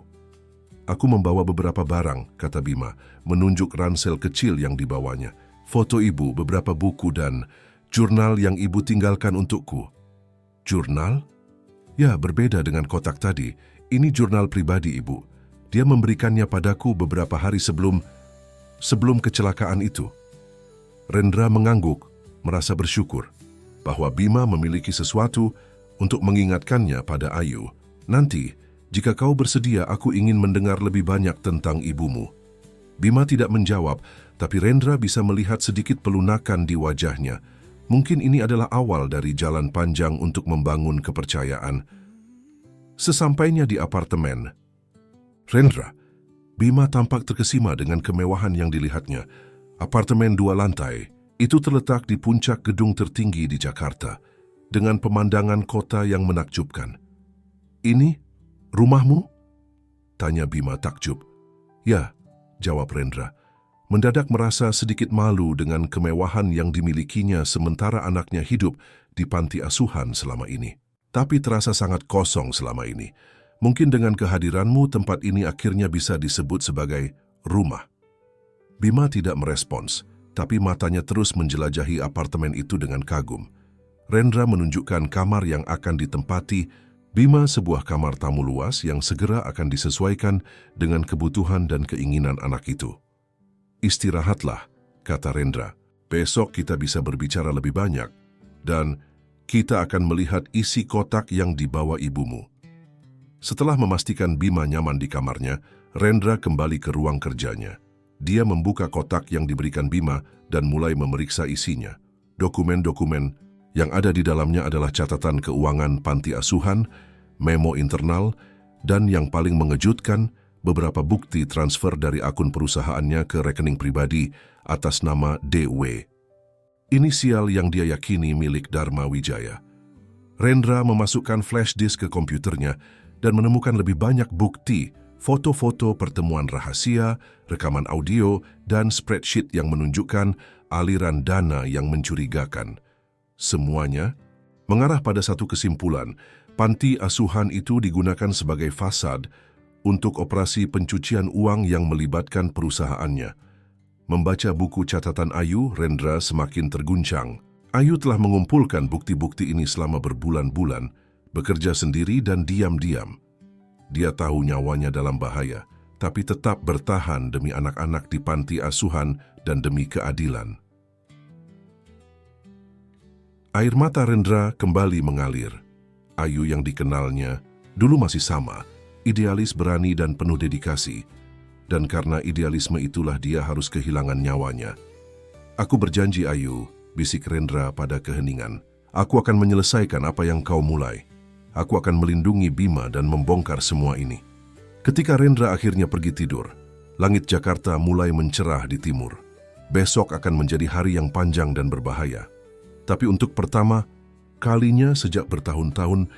Aku membawa beberapa barang, kata Bima, menunjuk ransel kecil yang dibawanya. Foto ibu, beberapa buku, dan jurnal yang ibu tinggalkan untukku. Jurnal? Ya, berbeda dengan kotak tadi. Ini jurnal pribadi ibu. Dia memberikannya padaku beberapa hari sebelum kecelakaan itu. Rendra mengangguk, merasa bersyukur bahwa Bima memiliki sesuatu untuk mengingatkannya pada Ayu. Nanti, Jika kau bersedia, aku ingin mendengar lebih banyak tentang ibumu. Bima tidak menjawab, tapi Rendra bisa melihat sedikit pelunakan di wajahnya. Mungkin ini adalah awal dari jalan panjang untuk membangun kepercayaan. Sesampainya di apartemen, Rendra, Bima tampak terkesima dengan kemewahan yang dilihatnya. Apartemen 2 lantai, itu terletak di puncak gedung tertinggi di Jakarta, dengan pemandangan kota yang menakjubkan. Ini rumahmu? Tanya Bima takjub. Ya, jawab Rendra. Mendadak merasa sedikit malu dengan kemewahan yang dimilikinya sementara anaknya hidup di panti asuhan selama ini. Tapi terasa sangat kosong selama ini. Mungkin dengan kehadiranmu tempat ini akhirnya bisa disebut sebagai rumah. Bima tidak merespons, tapi matanya terus menjelajahi apartemen itu dengan kagum. Rendra menunjukkan kamar yang akan ditempati. Bima sebuah kamar tamu luas yang segera akan disesuaikan dengan kebutuhan dan keinginan anak itu. Istirahatlah, kata Rendra. Besok kita bisa berbicara lebih banyak, dan kita akan melihat isi kotak yang dibawa ibumu. Setelah memastikan Bima nyaman di kamarnya, Rendra kembali ke ruang kerjanya. Dia membuka kotak yang diberikan Bima dan mulai memeriksa isinya. Dokumen-dokumen yang ada di dalamnya adalah catatan keuangan panti asuhan, memo internal, dan yang paling mengejutkan, beberapa bukti transfer dari akun perusahaannya ke rekening pribadi atas nama DW. Inisial yang dia yakini milik Dharma Wijaya. Rendra memasukkan flash disk ke komputernya dan menemukan lebih banyak bukti, foto-foto pertemuan rahasia, rekaman audio, dan spreadsheet yang menunjukkan aliran dana yang mencurigakan. Semuanya mengarah pada satu kesimpulan, panti asuhan itu digunakan sebagai fasad untuk operasi pencucian uang yang melibatkan perusahaannya. Membaca buku catatan Ayu, Rendra semakin terguncang. Ayu telah mengumpulkan bukti-bukti ini selama berbulan-bulan, bekerja sendiri dan diam-diam. Dia tahu nyawanya dalam bahaya, tapi tetap bertahan demi anak-anak di panti asuhan dan demi keadilan. Air mata Rendra kembali mengalir. Ayu yang dikenalnya dulu masih sama, idealis, berani, dan penuh dedikasi. Dan karena idealisme itulah dia harus kehilangan nyawanya. Aku berjanji, Ayu, bisik Rendra pada keheningan. Aku akan menyelesaikan apa yang kau mulai. Aku akan melindungi Bima dan membongkar semua ini. Ketika Rendra akhirnya pergi tidur, langit Jakarta mulai mencerah di timur. Besok akan menjadi hari yang panjang dan berbahaya. Tapi untuk pertama kalinya sejak bertahun-tahun,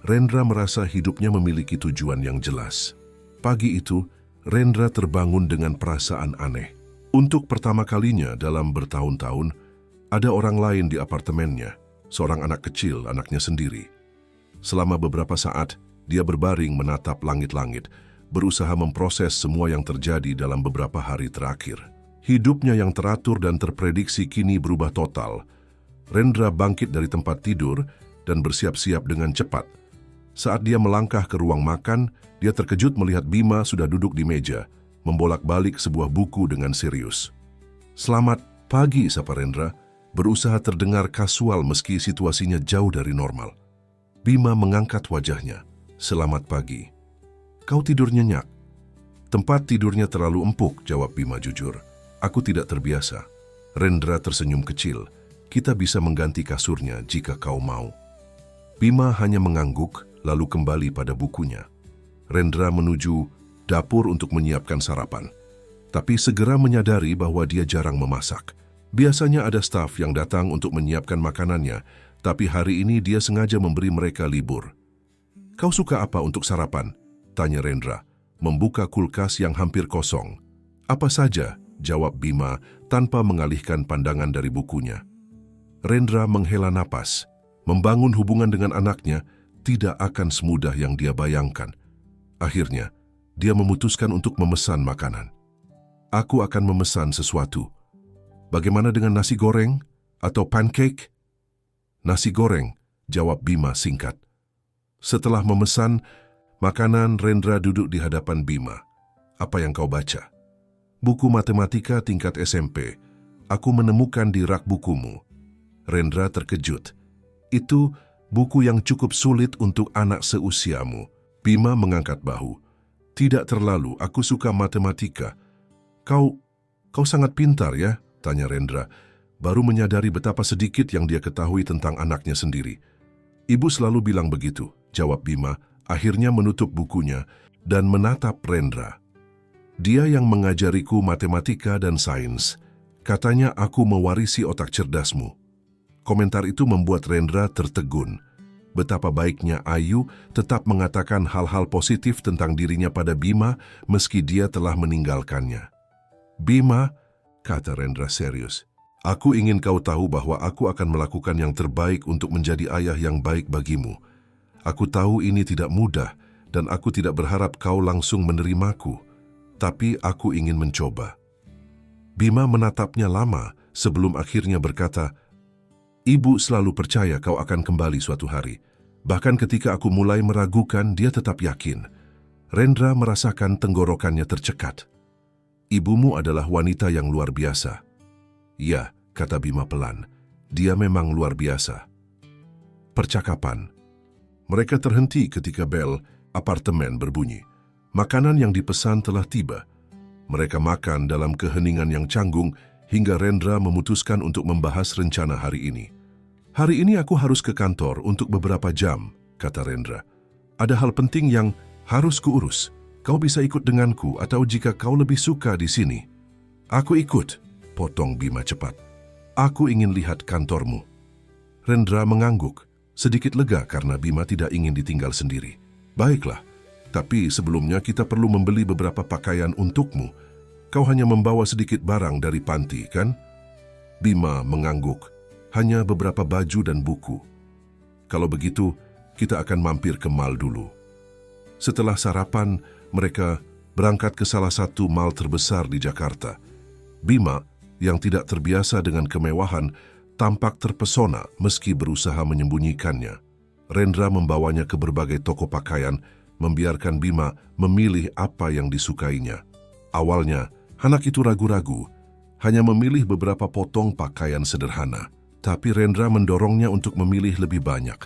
Rendra merasa hidupnya memiliki tujuan yang jelas. Pagi itu, Rendra terbangun dengan perasaan aneh. Untuk pertama kalinya dalam bertahun-tahun, ada orang lain di apartemennya, seorang anak kecil, anaknya sendiri. Selama beberapa saat, dia berbaring menatap langit-langit, berusaha memproses semua yang terjadi dalam beberapa hari terakhir. Hidupnya yang teratur dan terprediksi kini berubah total. Rendra bangkit dari tempat tidur dan bersiap-siap dengan cepat. Saat dia melangkah ke ruang makan, dia terkejut melihat Bima sudah duduk di meja, membolak-balik sebuah buku dengan serius. "Selamat pagi," sapa Rendra, berusaha terdengar kasual meski situasinya jauh dari normal. Bima mengangkat wajahnya. "Selamat pagi. Kau tidur nyenyak?" "Tempat tidurnya terlalu empuk," jawab Bima jujur. "Aku tidak terbiasa." Rendra tersenyum kecil. "Kita bisa mengganti kasurnya jika kau mau." Bima hanya mengangguk, lalu kembali pada bukunya. Rendra menuju dapur untuk menyiapkan sarapan, tapi segera menyadari bahwa dia jarang memasak. Biasanya ada staf yang datang untuk menyiapkan makanannya, tapi hari ini dia sengaja memberi mereka libur. "Kau suka apa untuk sarapan?" tanya Rendra, membuka kulkas yang hampir kosong. "Apa saja," jawab Bima tanpa mengalihkan pandangan dari bukunya. Rendra menghela napas. Membangun hubungan dengan anaknya tidak akan semudah yang dia bayangkan. Akhirnya, dia memutuskan untuk memesan makanan. "Aku akan memesan sesuatu. Bagaimana dengan nasi goreng atau pancake?" "Nasi goreng," jawab Bima singkat. Setelah memesan makanan, Rendra duduk di hadapan Bima. "Apa yang kau baca?" "Buku matematika tingkat SMP. Aku menemukan di rak bukumu." Rendra terkejut. "Itu buku yang cukup sulit untuk anak seusiamu." Bima mengangkat bahu. Tidak terlalu, aku suka matematika. Kau sangat pintar ya? Tanya Rendra, baru menyadari betapa sedikit yang dia ketahui tentang anaknya sendiri. Ibu selalu bilang begitu, jawab Bima, akhirnya menutup bukunya dan menatap Rendra. Dia yang mengajariku matematika dan sains. Katanya aku mewarisi otak cerdasmu. Komentar itu membuat Rendra tertegun. Betapa baiknya Ayu tetap mengatakan hal-hal positif tentang dirinya pada Bima meski dia telah meninggalkannya. Bima, kata Rendra serius, aku ingin kau tahu bahwa aku akan melakukan yang terbaik untuk menjadi ayah yang baik bagimu. Aku tahu ini tidak mudah dan aku tidak berharap kau langsung menerimaku, tapi aku ingin mencoba. Bima menatapnya lama sebelum akhirnya berkata, Ibu selalu percaya kau akan kembali suatu hari. Bahkan ketika aku mulai meragukan, dia tetap yakin. Rendra merasakan tenggorokannya tercekat. Ibumu adalah wanita yang luar biasa. Ya, kata Bima pelan, dia memang luar biasa. Percakapan. Mereka terhenti ketika bel apartemen berbunyi. Makanan yang dipesan telah tiba. Mereka makan dalam keheningan yang canggung hingga Rendra memutuskan untuk membahas rencana hari ini. Hari ini aku harus ke kantor untuk beberapa jam, kata Rendra. Ada hal penting yang harus kuurus. Kau bisa ikut denganku atau jika kau lebih suka di sini. Aku ikut, potong Bima cepat. Aku ingin lihat kantormu. Rendra mengangguk, sedikit lega karena Bima tidak ingin ditinggal sendiri. Baiklah, tapi sebelumnya kita perlu membeli beberapa pakaian untukmu. Kau hanya membawa sedikit barang dari panti, kan? Bima mengangguk, hanya beberapa baju dan buku. Kalau begitu, kita akan mampir ke mall dulu. Setelah sarapan, mereka berangkat ke salah satu mall terbesar di Jakarta. Bima, yang tidak terbiasa dengan kemewahan, tampak terpesona meski berusaha menyembunyikannya. Rendra membawanya ke berbagai toko pakaian, membiarkan Bima memilih apa yang disukainya. Awalnya, anak itu ragu-ragu, hanya memilih beberapa potong pakaian sederhana. Tapi Rendra mendorongnya untuk memilih lebih banyak.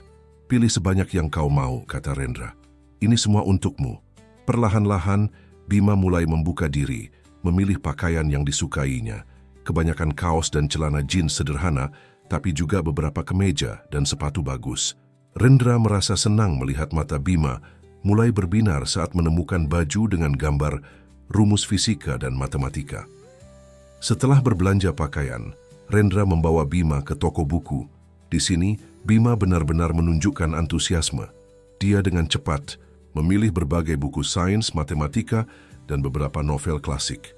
Pilih sebanyak yang kau mau, kata Rendra. Ini semua untukmu. Perlahan-lahan, Bima mulai membuka diri, memilih pakaian yang disukainya. Kebanyakan kaos dan celana jeans sederhana, tapi juga beberapa kemeja dan sepatu bagus. Rendra merasa senang melihat mata Bima mulai berbinar saat menemukan baju dengan gambar rumus fisika dan matematika. Setelah berbelanja pakaian, Rendra membawa Bima ke toko buku. Di sini, Bima benar-benar menunjukkan antusiasme. Dia dengan cepat memilih berbagai buku sains, matematika, dan beberapa novel klasik.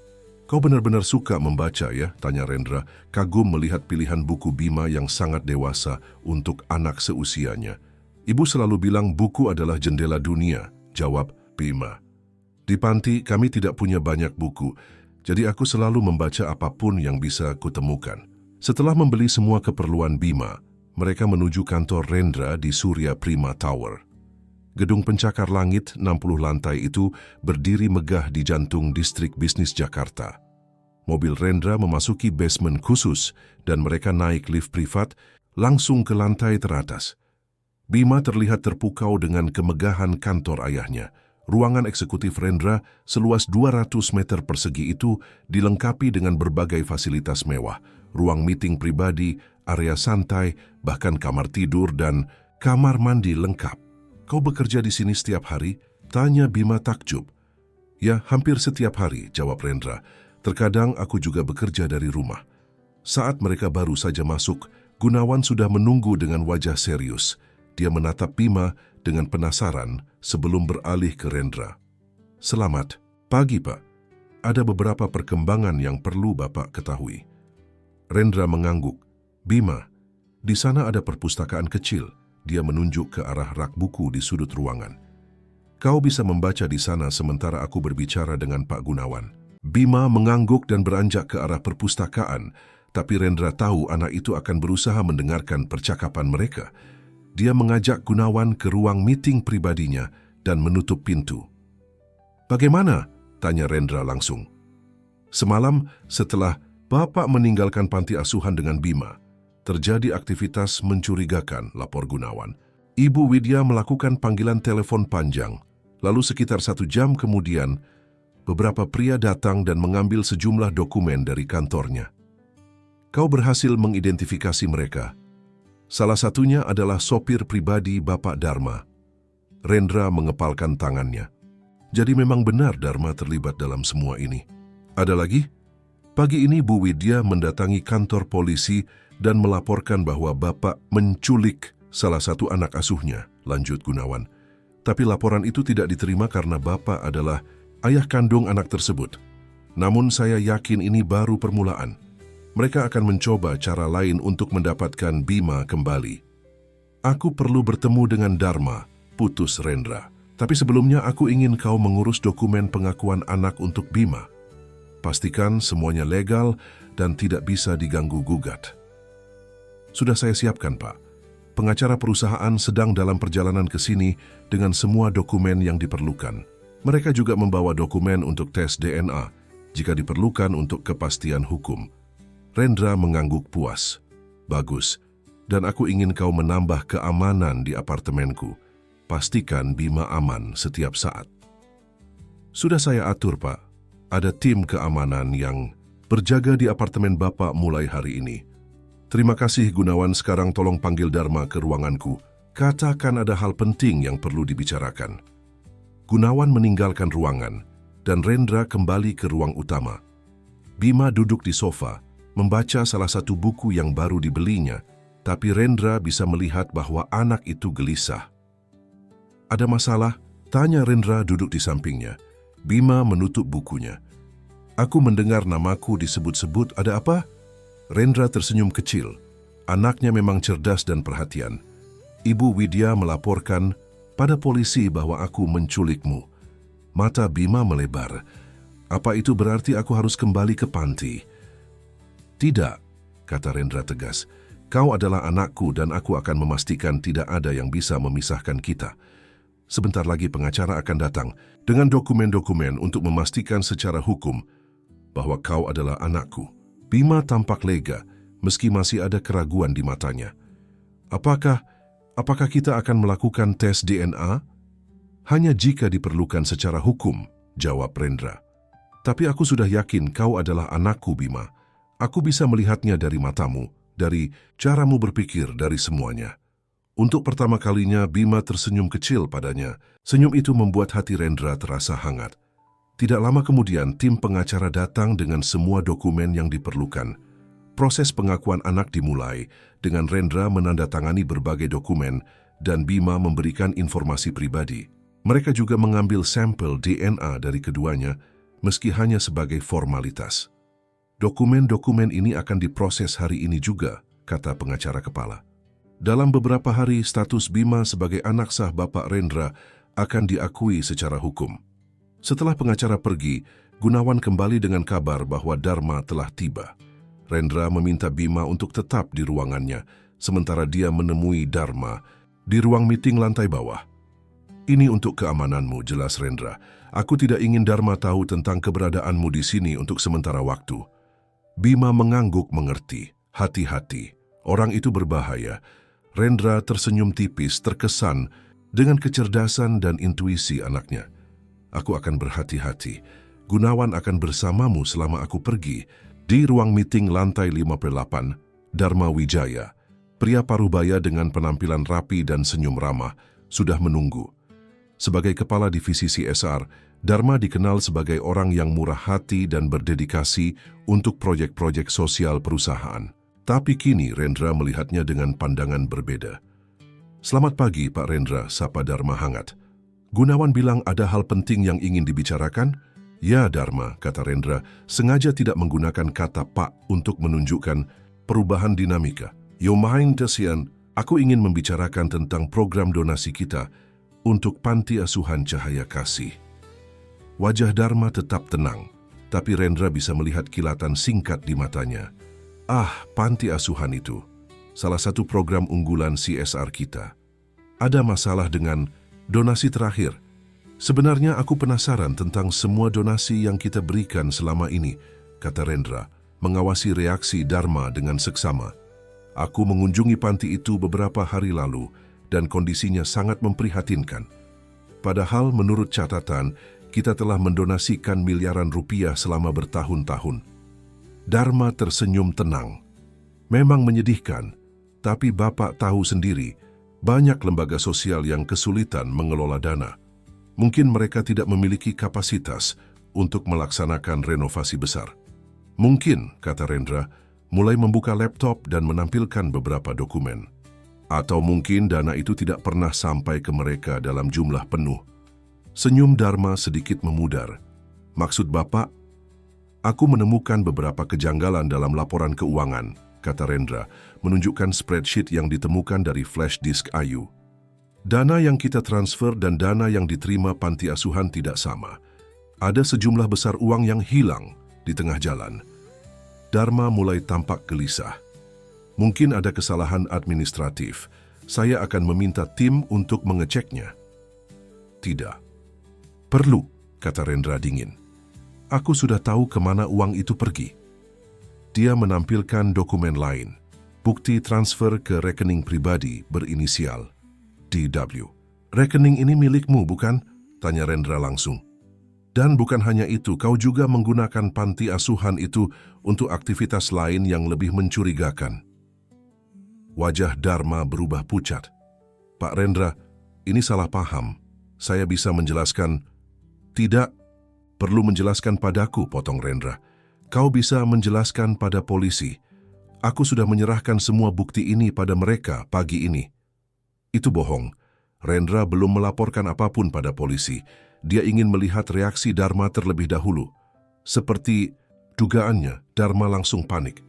Kau benar-benar suka membaca ya? Tanya Rendra, kagum melihat pilihan buku Bima yang sangat dewasa untuk anak seusianya. Ibu selalu bilang buku adalah jendela dunia, jawab Bima. Di panti kami tidak punya banyak buku, jadi aku selalu membaca apapun yang bisa kutemukan. Setelah membeli semua keperluan Bima, mereka menuju kantor Rendra di Surya Prima Tower. Gedung pencakar langit 60 lantai itu berdiri megah di jantung distrik bisnis Jakarta. Mobil Rendra memasuki basement khusus dan mereka naik lift privat langsung ke lantai teratas. Bima terlihat terpukau dengan kemegahan kantor ayahnya. Ruangan eksekutif Rendra seluas 200 meter persegi itu dilengkapi dengan berbagai fasilitas mewah. Ruang meeting pribadi, area santai, bahkan kamar tidur dan kamar mandi lengkap. Kau bekerja di sini setiap hari? Tanya Bima takjub. Ya, hampir setiap hari, jawab Rendra. Terkadang aku juga bekerja dari rumah. Saat mereka baru saja masuk, Gunawan sudah menunggu dengan wajah serius. Dia menatap Bima dengan penasaran sebelum beralih ke Rendra. Selamat pagi, Pak. Ada beberapa perkembangan yang perlu Bapak ketahui. Rendra mengangguk. Bima, di sana ada perpustakaan kecil. Dia menunjuk ke arah rak buku di sudut ruangan. Kau bisa membaca di sana sementara aku berbicara dengan Pak Gunawan. Bima mengangguk dan beranjak ke arah perpustakaan, tapi Rendra tahu anak itu akan berusaha mendengarkan percakapan mereka. Dia mengajak Gunawan ke ruang meeting pribadinya dan menutup pintu. Bagaimana? Tanya Rendra langsung. Semalam setelah Bapak meninggalkan panti asuhan dengan Bima, terjadi aktivitas mencurigakan, lapor Gunawan. Ibu Widya melakukan panggilan telepon panjang. Lalu sekitar 1 jam kemudian, beberapa pria datang dan mengambil sejumlah dokumen dari kantornya. Kau berhasil mengidentifikasi mereka. Salah satunya adalah sopir pribadi Bapak Dharma. Rendra mengepalkan tangannya. Jadi memang benar Dharma terlibat dalam semua ini. Ada lagi? Pagi ini Bu Widya mendatangi kantor polisi dan melaporkan bahwa Bapak menculik salah satu anak asuhnya, lanjut Gunawan. Tapi laporan itu tidak diterima karena Bapak adalah ayah kandung anak tersebut. Namun saya yakin ini baru permulaan. Mereka akan mencoba cara lain untuk mendapatkan Bima kembali. Aku perlu bertemu dengan Dharma, putus Rendra. Tapi sebelumnya aku ingin kau mengurus dokumen pengakuan anak untuk Bima. Pastikan semuanya legal dan tidak bisa diganggu-gugat. Sudah saya siapkan, Pak. Pengacara perusahaan sedang dalam perjalanan ke sini dengan semua dokumen yang diperlukan. Mereka juga membawa dokumen untuk tes DNA jika diperlukan untuk kepastian hukum. Rendra mengangguk puas. Bagus, dan aku ingin kau menambah keamanan di apartemenku. Pastikan Bima aman setiap saat. Sudah saya atur, Pak. Ada tim keamanan yang berjaga di apartemen Bapak mulai hari ini. Terima kasih Gunawan, sekarang tolong panggil Dharma ke ruanganku. Katakan ada hal penting yang perlu dibicarakan. Gunawan meninggalkan ruangan dan Rendra kembali ke ruang utama. Bima duduk di sofa, membaca salah satu buku yang baru dibelinya, tapi Rendra bisa melihat bahwa anak itu gelisah. Ada masalah? Tanya Rendra duduk di sampingnya. Bima menutup bukunya. Aku mendengar namaku disebut-sebut, ada apa? Rendra tersenyum kecil. Anaknya memang cerdas dan perhatian. Ibu Widya melaporkan pada polisi bahwa aku menculikmu. Mata Bima melebar. Apa itu berarti aku harus kembali ke panti? Tidak, kata Rendra tegas. Kau adalah anakku dan aku akan memastikan tidak ada yang bisa memisahkan kita. Sebentar lagi pengacara akan datang dengan dokumen-dokumen untuk memastikan secara hukum bahwa kau adalah anakku. Bima tampak lega meski masih ada keraguan di matanya. Apakah kita akan melakukan tes DNA? Hanya jika diperlukan secara hukum, jawab Rendra. Tapi aku sudah yakin kau adalah anakku, Bima. Aku bisa melihatnya dari matamu, dari caramu berpikir, dari semuanya. Untuk pertama kalinya, Bima tersenyum kecil padanya. Senyum itu membuat hati Rendra terasa hangat. Tidak lama kemudian, tim pengacara datang dengan semua dokumen yang diperlukan. Proses pengakuan anak dimulai dengan Rendra menandatangani berbagai dokumen dan Bima memberikan informasi pribadi. Mereka juga mengambil sampel DNA dari keduanya, meski hanya sebagai formalitas. Dokumen-dokumen ini akan diproses hari ini juga, kata pengacara kepala. Dalam beberapa hari, status Bima sebagai anak sah Bapak Rendra akan diakui secara hukum. Setelah pengacara pergi, Gunawan kembali dengan kabar bahwa Dharma telah tiba. Rendra meminta Bima untuk tetap di ruangannya, sementara dia menemui Dharma di ruang meeting lantai bawah. Ini untuk keamananmu, jelas Rendra. Aku tidak ingin Dharma tahu tentang keberadaanmu di sini untuk sementara waktu. Bima mengangguk mengerti. Hati-hati, orang itu berbahaya. Rendra tersenyum tipis, terkesan dengan kecerdasan dan intuisi anaknya. Aku akan berhati-hati. Gunawan akan bersamamu selama aku pergi. Di ruang meeting lantai 58, Dharma Wijaya, pria parubaya dengan penampilan rapi dan senyum ramah, sudah menunggu. Sebagai kepala divisi CSR, Dharma dikenal sebagai orang yang murah hati dan berdedikasi untuk proyek-proyek sosial perusahaan. Tapi kini Rendra melihatnya dengan pandangan berbeda. Selamat pagi, Pak Rendra, sapa Dharma hangat. Gunawan bilang ada hal penting yang ingin dibicarakan? Ya, Dharma, kata Rendra, sengaja tidak menggunakan kata Pak untuk menunjukkan perubahan dinamika. Yomain Desian, aku ingin membicarakan tentang program donasi kita untuk Panti Asuhan Cahaya Kasih. Wajah Dharma tetap tenang, tapi Rendra bisa melihat kilatan singkat di matanya. Ah, Panti Asuhan itu, salah satu program unggulan CSR kita. Ada masalah dengan donasi terakhir. Sebenarnya aku penasaran tentang semua donasi yang kita berikan selama ini, kata Rendra, mengawasi reaksi Dharma dengan seksama. Aku mengunjungi panti itu beberapa hari lalu dan kondisinya sangat memprihatinkan. Padahal menurut catatan, kita telah mendonasikan miliaran rupiah selama bertahun-tahun. Dharma tersenyum tenang. Memang menyedihkan, tapi Bapak tahu sendiri, banyak lembaga sosial yang kesulitan mengelola dana. Mungkin mereka tidak memiliki kapasitas untuk melaksanakan renovasi besar. Mungkin, kata Rendra, mulai membuka laptop dan menampilkan beberapa dokumen. Atau mungkin dana itu tidak pernah sampai ke mereka dalam jumlah penuh. Senyum Dharma sedikit memudar. Maksud Bapak? Aku menemukan beberapa kejanggalan dalam laporan keuangan, kata Rendra, menunjukkan spreadsheet yang ditemukan dari flash disk Ayu. Dana yang kita transfer dan dana yang diterima panti asuhan tidak sama. Ada sejumlah besar uang yang hilang di tengah jalan. Dharma mulai tampak gelisah. Mungkin ada kesalahan administratif. Saya akan meminta tim untuk mengeceknya. Tidak. Perlu, kata Rendra dingin. Aku sudah tahu kemana uang itu pergi. Dia menampilkan dokumen lain. Bukti transfer ke rekening pribadi berinisial DW. Rekening ini milikmu, bukan? Tanya Rendra langsung. Dan bukan hanya itu, kau juga menggunakan panti asuhan itu untuk aktivitas lain yang lebih mencurigakan. Wajah Dharma berubah pucat. Pak Rendra, ini salah paham. Saya bisa menjelaskan. Tidak, perlu menjelaskan padaku, potong Rendra. Kau bisa menjelaskan pada polisi. Aku sudah menyerahkan semua bukti ini pada mereka pagi ini. Itu bohong. Rendra belum melaporkan apapun pada polisi. Dia ingin melihat reaksi Dharma terlebih dahulu. Seperti dugaannya, Dharma langsung panik.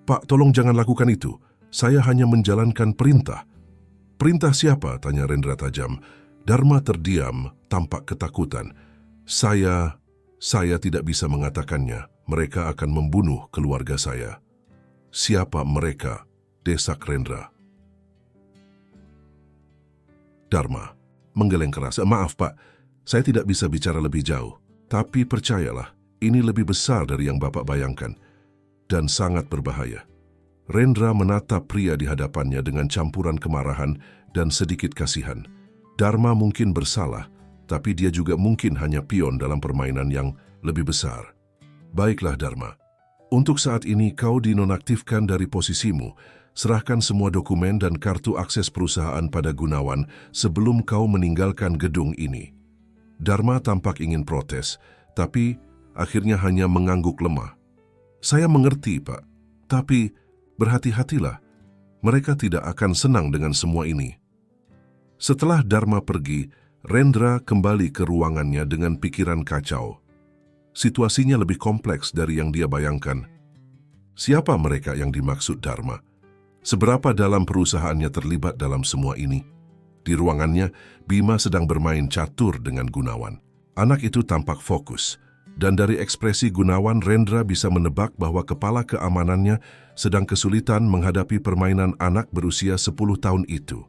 Pak, tolong jangan lakukan itu. Saya hanya menjalankan perintah. Perintah siapa? Tanya Rendra tajam. Dharma terdiam, tampak ketakutan. Saya tidak bisa mengatakannya. Mereka akan membunuh keluarga saya. Siapa mereka? Desak Rendra. Dharma menggeleng keras. Maaf Pak, saya tidak bisa bicara lebih jauh. Tapi percayalah, ini lebih besar dari yang Bapak bayangkan. Dan sangat berbahaya. Rendra menatap pria di hadapannya dengan campuran kemarahan dan sedikit kasihan. Dharma mungkin bersalah, tapi dia juga mungkin hanya pion dalam permainan yang lebih besar. Baiklah Dharma, untuk saat ini kau dinonaktifkan dari posisimu. Serahkan semua dokumen dan kartu akses perusahaan pada Gunawan sebelum kau meninggalkan gedung ini. Dharma tampak ingin protes, tapi akhirnya hanya mengangguk lemah. Saya mengerti, Pak, tapi berhati-hatilah. Mereka tidak akan senang dengan semua ini. Setelah Dharma pergi, Rendra kembali ke ruangannya dengan pikiran kacau. Situasinya lebih kompleks dari yang dia bayangkan. Siapa mereka yang dimaksud Dharma? Seberapa dalam perusahaannya terlibat dalam semua ini? Di ruangannya, Bima sedang bermain catur dengan Gunawan. Anak itu tampak fokus, dan dari ekspresi Gunawan, Rendra bisa menebak bahwa kepala keamanannya sedang kesulitan menghadapi permainan anak berusia 10 tahun itu.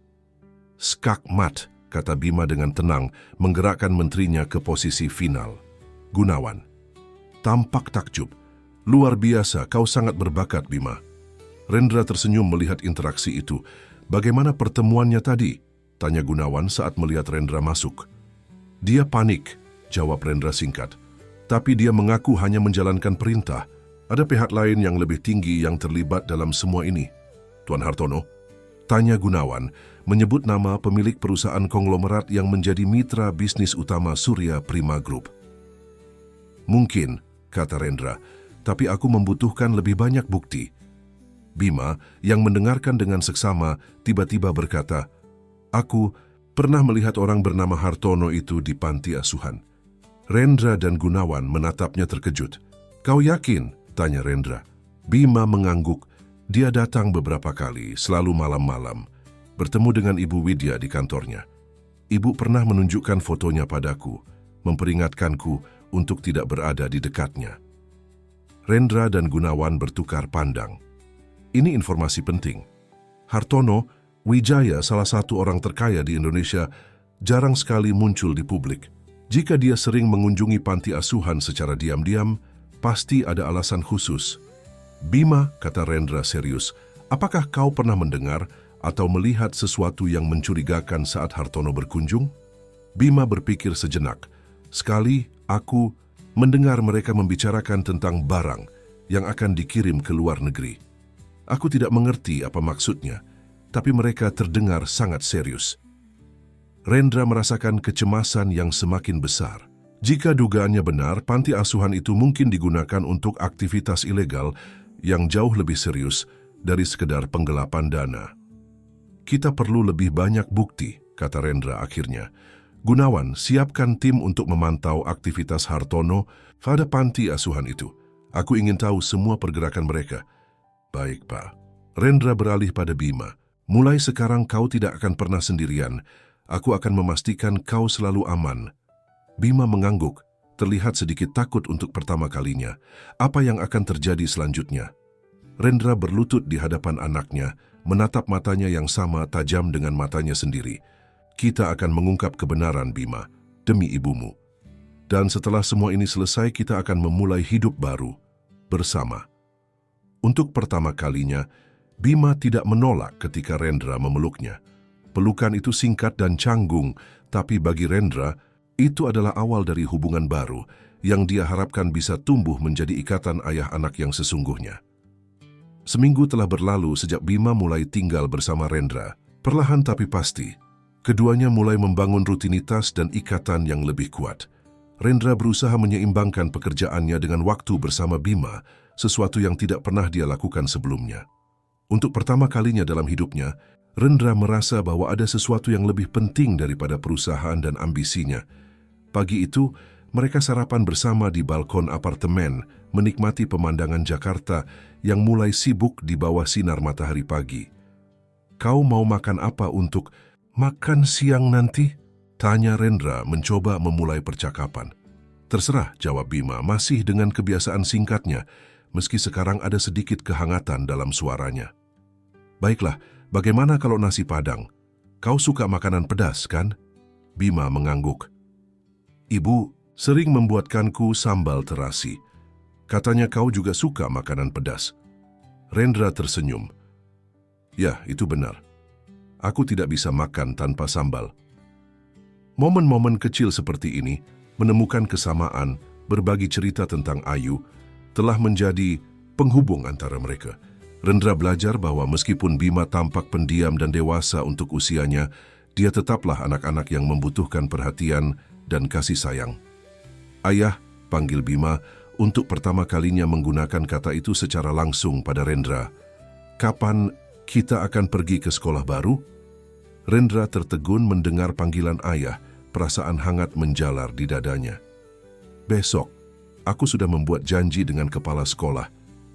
Skakmat, kata Bima dengan tenang, menggerakkan menterinya ke posisi final. Gunawan tampak takjub. Luar biasa, kau sangat berbakat, Bima. Rendra tersenyum melihat interaksi itu. Bagaimana pertemuannya tadi? Tanya Gunawan saat melihat Rendra masuk. Dia panik, jawab Rendra singkat. Tapi dia mengaku hanya menjalankan perintah. Ada pihak lain yang lebih tinggi yang terlibat dalam semua ini. Tuan Hartono? Tanya Gunawan, menyebut nama pemilik perusahaan konglomerat yang menjadi mitra bisnis utama Surya Prima Group. Mungkin, kata Rendra, tapi aku membutuhkan lebih banyak bukti. Bima, yang mendengarkan dengan seksama, tiba-tiba berkata, aku pernah melihat orang bernama Hartono itu di panti asuhan. Rendra dan Gunawan menatapnya terkejut. Kau yakin? Tanya Rendra. Bima mengangguk. Dia datang beberapa kali, selalu malam-malam, bertemu dengan Ibu Widya di kantornya. Ibu pernah menunjukkan fotonya padaku, memperingatkanku untuk tidak berada di dekatnya. Rendra dan Gunawan bertukar pandang. Ini informasi penting. Hartono, Wijaya, salah satu orang terkaya di Indonesia, jarang sekali muncul di publik. Jika dia sering mengunjungi panti asuhan secara diam-diam, pasti ada alasan khusus. Bima, kata Rendra serius, apakah kau pernah mendengar atau melihat sesuatu yang mencurigakan saat Hartono berkunjung? Bima berpikir sejenak. Sekali aku mendengar mereka membicarakan tentang barang yang akan dikirim ke luar negeri. Aku tidak mengerti apa maksudnya, tapi mereka terdengar sangat serius. Rendra merasakan kecemasan yang semakin besar. Jika dugaannya benar, panti asuhan itu mungkin digunakan untuk aktivitas ilegal yang jauh lebih serius dari sekedar penggelapan dana. Kita perlu lebih banyak bukti, kata Rendra akhirnya. Gunawan, siapkan tim untuk memantau aktivitas Hartono pada panti asuhan itu. Aku ingin tahu semua pergerakan mereka. Baik, Pak. Rendra beralih pada Bima. Mulai sekarang kau tidak akan pernah sendirian. Aku akan memastikan kau selalu aman. Bima mengangguk, terlihat sedikit takut untuk pertama kalinya. Apa yang akan terjadi selanjutnya? Rendra berlutut di hadapan anaknya, menatap matanya yang sama tajam dengan matanya sendiri. Kita akan mengungkap kebenaran, Bima, demi ibumu. Dan setelah semua ini selesai, kita akan memulai hidup baru, bersama. Untuk pertama kalinya, Bima tidak menolak ketika Rendra memeluknya. Pelukan itu singkat dan canggung, tapi bagi Rendra, itu adalah awal dari hubungan baru yang dia harapkan bisa tumbuh menjadi ikatan ayah anak yang sesungguhnya. Seminggu telah berlalu sejak Bima mulai tinggal bersama Rendra. Perlahan tapi pasti, keduanya mulai membangun rutinitas dan ikatan yang lebih kuat. Rendra berusaha menyeimbangkan pekerjaannya dengan waktu bersama Bima, sesuatu yang tidak pernah dia lakukan sebelumnya. Untuk pertama kalinya dalam hidupnya, Rendra merasa bahwa ada sesuatu yang lebih penting daripada perusahaan dan ambisinya. Pagi itu, mereka sarapan bersama di balkon apartemen, menikmati pemandangan Jakarta yang mulai sibuk di bawah sinar matahari pagi. Kau mau makan apa untuk makan siang nanti? Tanya Rendra mencoba memulai percakapan. Terserah, jawab Bima, masih dengan kebiasaan singkatnya, meski sekarang ada sedikit kehangatan dalam suaranya. Baiklah, bagaimana kalau nasi Padang? Kau suka makanan pedas, kan? Bima mengangguk. Ibu sering membuatkanku sambal terasi. Katanya kau juga suka makanan pedas. Rendra tersenyum. Ya, itu benar. Aku tidak bisa makan tanpa sambal. Momen-momen kecil seperti ini, menemukan kesamaan, berbagi cerita tentang Ayu, telah menjadi penghubung antara mereka. Rendra belajar bahwa meskipun Bima tampak pendiam dan dewasa untuk usianya, dia tetaplah anak-anak yang membutuhkan perhatian dan kasih sayang. Ayah, panggil Bima, untuk pertama kalinya menggunakan kata itu secara langsung pada Rendra. Kapan kita akan pergi ke sekolah baru? Rendra tertegun mendengar panggilan ayah, perasaan hangat menjalar di dadanya. Besok, aku sudah membuat janji dengan kepala sekolah.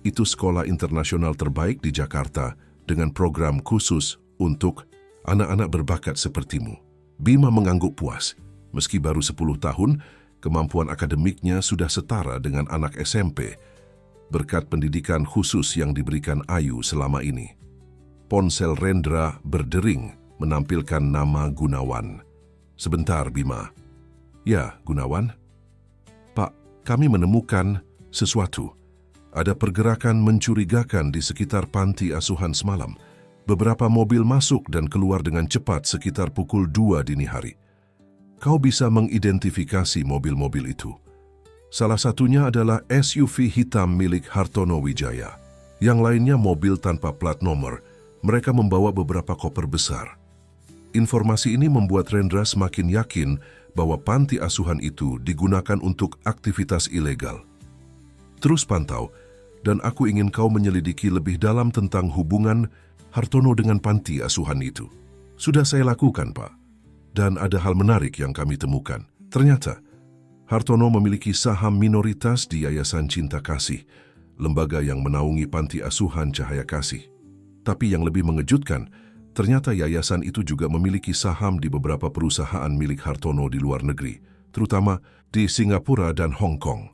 Itu sekolah internasional terbaik di Jakarta dengan program khusus untuk anak-anak berbakat sepertimu. Bima mengangguk puas. Meski baru 10 tahun, kemampuan akademiknya sudah setara dengan anak SMP, berkat pendidikan khusus yang diberikan Ayu selama ini. Ponsel Rendra berdering menampilkan nama Gunawan. Sebentar, Bima. Ya, Gunawan. Pak, kami menemukan sesuatu. Ada pergerakan mencurigakan di sekitar panti asuhan semalam. Beberapa mobil masuk dan keluar dengan cepat sekitar pukul 2 dini hari. Kau bisa mengidentifikasi mobil-mobil itu. Salah satunya adalah SUV hitam milik Hartono Wijaya. Yang lainnya mobil tanpa plat nomor. Mereka membawa beberapa koper besar. Informasi ini membuat Rendra semakin yakin bahwa panti asuhan itu digunakan untuk aktivitas ilegal. Terus pantau, dan aku ingin kau menyelidiki lebih dalam tentang hubungan Hartono dengan panti asuhan itu. Sudah saya lakukan, Pak. Dan ada hal menarik yang kami temukan. Ternyata, Hartono memiliki saham minoritas di Yayasan Cinta Kasih, lembaga yang menaungi panti asuhan Cahaya Kasih. Tapi yang lebih mengejutkan, ternyata yayasan itu juga memiliki saham di beberapa perusahaan milik Hartono di luar negeri, terutama di Singapura dan Hong Kong.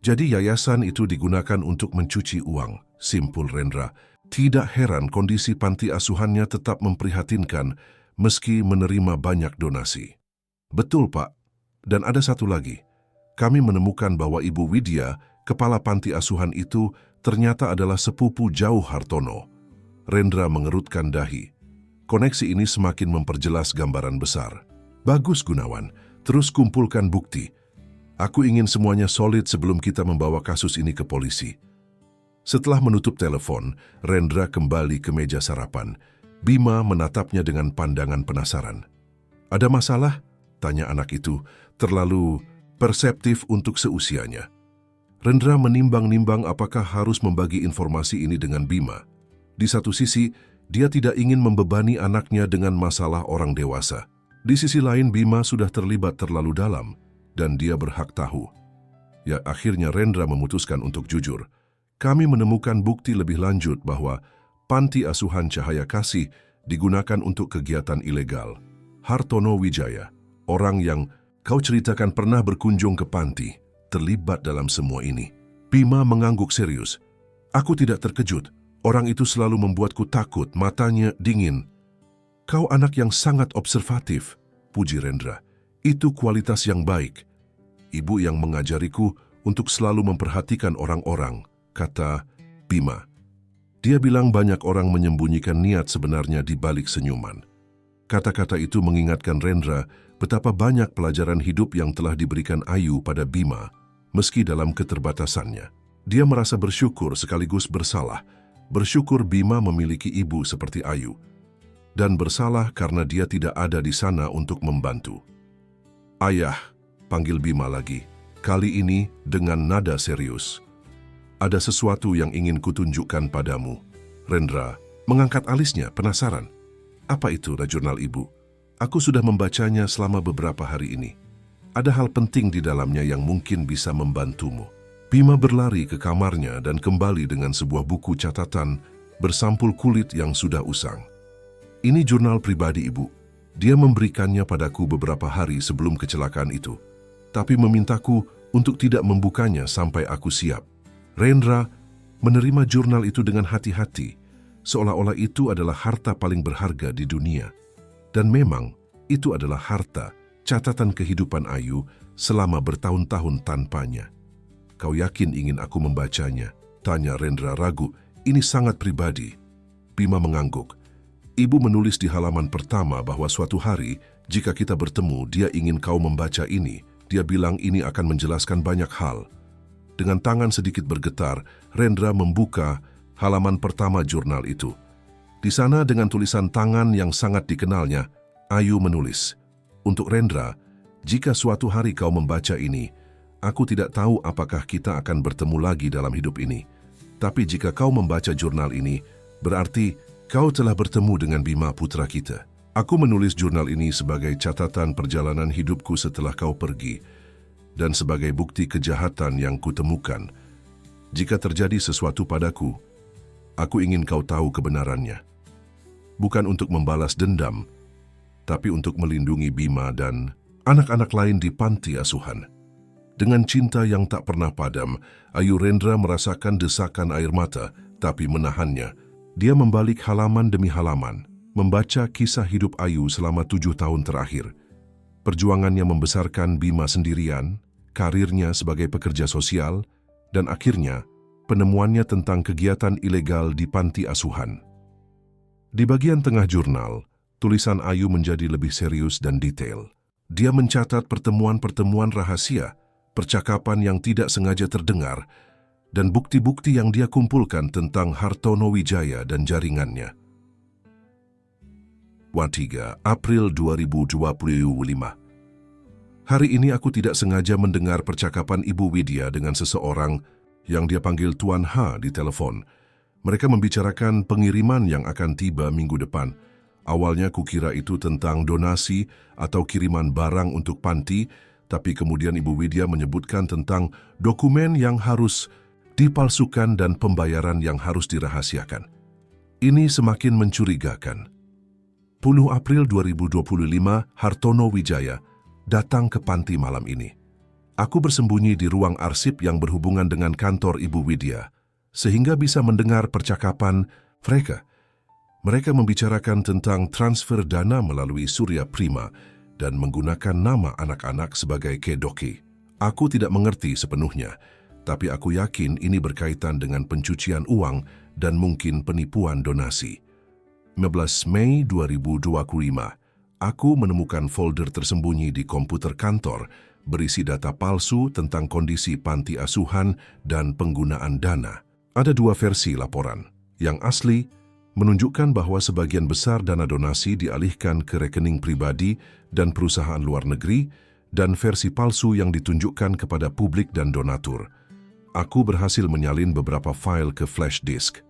Jadi yayasan itu digunakan untuk mencuci uang, simpul Rendra. Tidak heran kondisi panti asuhannya tetap memprihatinkan meski menerima banyak donasi. Betul, Pak. Dan ada satu lagi. Kami menemukan bahwa Ibu Widya, kepala panti asuhan itu, ternyata adalah sepupu jauh Hartono. Rendra mengerutkan dahi. Koneksi ini semakin memperjelas gambaran besar. Bagus Gunawan, terus kumpulkan bukti. Aku ingin semuanya solid sebelum kita membawa kasus ini ke polisi. Setelah menutup telepon, Rendra kembali ke meja sarapan. Bima menatapnya dengan pandangan penasaran. Ada masalah? Tanya anak itu, terlalu perseptif untuk seusianya. Rendra menimbang-nimbang apakah harus membagi informasi ini dengan Bima. Di satu sisi, dia tidak ingin membebani anaknya dengan masalah orang dewasa. Di sisi lain, Bima sudah terlibat terlalu dalam, dan dia berhak tahu. Ya, akhirnya Rendra memutuskan untuk jujur. Kami menemukan bukti lebih lanjut bahwa Panti Asuhan Cahaya Kasih digunakan untuk kegiatan ilegal. Hartono Wijaya, orang yang kau ceritakan pernah berkunjung ke panti, terlibat dalam semua ini. Bima mengangguk serius. Aku tidak terkejut. Orang itu selalu membuatku takut, matanya dingin. Kau anak yang sangat observatif, puji Rendra. Itu kualitas yang baik. Ibu yang mengajariku untuk selalu memperhatikan orang-orang, kata Bima. Dia bilang banyak orang menyembunyikan niat sebenarnya di balik senyuman. Kata-kata itu mengingatkan Rendra betapa banyak pelajaran hidup yang telah diberikan Ayu pada Bima, meski dalam keterbatasannya. Dia merasa bersyukur sekaligus bersalah. Bersyukur Bima memiliki ibu seperti Ayu, dan bersalah karena dia tidak ada di sana untuk membantu. Ayah, panggil Bima lagi, kali ini dengan nada serius. Ada sesuatu yang ingin kutunjukkan padamu. Rendra mengangkat alisnya, penasaran. Apa itu, jurnal ibu? Aku sudah membacanya selama beberapa hari ini. Ada hal penting di dalamnya yang mungkin bisa membantumu. Bima berlari ke kamarnya dan kembali dengan sebuah buku catatan bersampul kulit yang sudah usang. Ini jurnal pribadi ibu. Dia memberikannya padaku beberapa hari sebelum kecelakaan itu, tapi memintaku untuk tidak membukanya sampai aku siap. Rendra menerima jurnal itu dengan hati-hati, seolah-olah itu adalah harta paling berharga di dunia. Dan memang, itu adalah harta, catatan kehidupan Ayu selama bertahun-tahun tanpanya. Kau yakin ingin aku membacanya? Tanya Rendra ragu. Ini sangat pribadi. Bima mengangguk. Ibu menulis di halaman pertama bahwa suatu hari, jika kita bertemu, dia ingin kau membaca ini. Dia bilang ini akan menjelaskan banyak hal. Dengan tangan sedikit bergetar, Rendra membuka halaman pertama jurnal itu. Di sana dengan tulisan tangan yang sangat dikenalnya, Ayu menulis, "Untuk Rendra, jika suatu hari kau membaca ini, aku tidak tahu apakah kita akan bertemu lagi dalam hidup ini. Tapi jika kau membaca jurnal ini, berarti kau telah bertemu dengan Bima putra kita. Aku menulis jurnal ini sebagai catatan perjalanan hidupku setelah kau pergi, dan sebagai bukti kejahatan yang kutemukan. Jika terjadi sesuatu padaku, aku ingin kau tahu kebenarannya. Bukan untuk membalas dendam, tapi untuk melindungi Bima dan anak-anak lain di panti asuhan." Dengan cinta yang tak pernah padam, Ayu Rendra merasakan desakan air mata, tapi menahannya. Dia membalik halaman demi halaman, membaca kisah hidup Ayu selama 7 tahun terakhir. Perjuangannya membesarkan Bima sendirian, karirnya sebagai pekerja sosial, dan akhirnya penemuannya tentang kegiatan ilegal di panti asuhan. Di bagian tengah jurnal, tulisan Ayu menjadi lebih serius dan detail. Dia mencatat pertemuan-pertemuan rahasia, percakapan yang tidak sengaja terdengar, dan bukti-bukti yang dia kumpulkan tentang Hartono Wijaya dan jaringannya. 3 April 2025. Hari ini aku tidak sengaja mendengar percakapan Ibu Widya dengan seseorang yang dia panggil Tuan H di telepon. Mereka membicarakan pengiriman yang akan tiba minggu depan. Awalnya kukira itu tentang donasi atau kiriman barang untuk panti, tapi kemudian Ibu Widya menyebutkan tentang dokumen yang harus dipalsukan dan pembayaran yang harus dirahasiakan. Ini semakin mencurigakan. 10 April 2025, Hartono Wijaya datang ke panti malam ini. Aku bersembunyi di ruang arsip yang berhubungan dengan kantor Ibu Widya, sehingga bisa mendengar percakapan mereka. Mereka membicarakan tentang transfer dana melalui Surya Prima dan menggunakan nama anak-anak sebagai kedoki. Aku tidak mengerti sepenuhnya, tapi aku yakin ini berkaitan dengan pencucian uang dan mungkin penipuan donasi. 15 Mei 2025, Aku menemukan folder tersembunyi di komputer kantor berisi data palsu tentang kondisi panti asuhan dan penggunaan dana. Ada dua versi laporan. Yang asli menunjukkan bahwa sebagian besar dana donasi dialihkan ke rekening pribadi dan perusahaan luar negeri, dan versi palsu yang ditunjukkan kepada publik dan donatur. Aku berhasil menyalin beberapa file ke flash disk.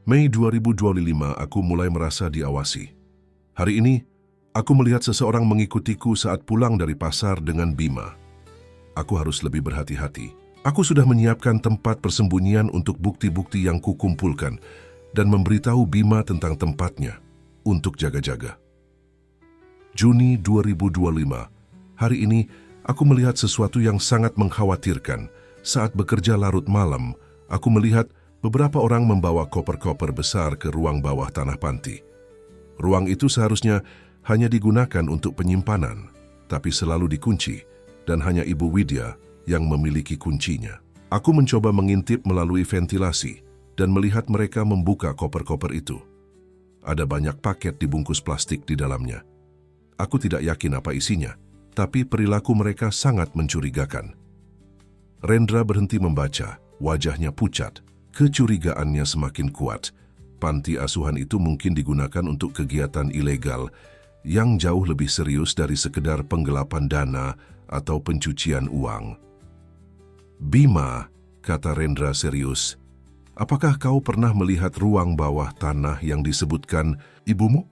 Mei 2025 aku mulai merasa diawasi. Hari ini, aku melihat seseorang mengikutiku saat pulang dari pasar dengan Bima. Aku harus lebih berhati-hati. Aku sudah menyiapkan tempat persembunyian untuk bukti-bukti yang kukumpulkan dan memberitahu Bima tentang tempatnya untuk jaga-jaga. Juni 2025, hari ini aku melihat sesuatu yang sangat mengkhawatirkan. Saat bekerja larut malam, aku melihat beberapa orang membawa koper-koper besar ke ruang bawah tanah panti. Ruang itu seharusnya hanya digunakan untuk penyimpanan, tapi selalu dikunci dan hanya Ibu Widya yang memiliki kuncinya. Aku mencoba mengintip melalui ventilasi dan melihat mereka membuka koper-koper itu. Ada banyak paket dibungkus plastik di dalamnya. Aku tidak yakin apa isinya, tapi perilaku mereka sangat mencurigakan. Rendra berhenti membaca, wajahnya pucat. Kecurigaannya semakin kuat. Panti asuhan itu mungkin digunakan untuk kegiatan ilegal yang jauh lebih serius dari sekedar penggelapan dana atau pencucian uang. Bima, kata Rendra serius, apakah kau pernah melihat ruang bawah tanah yang disebutkan ibumu?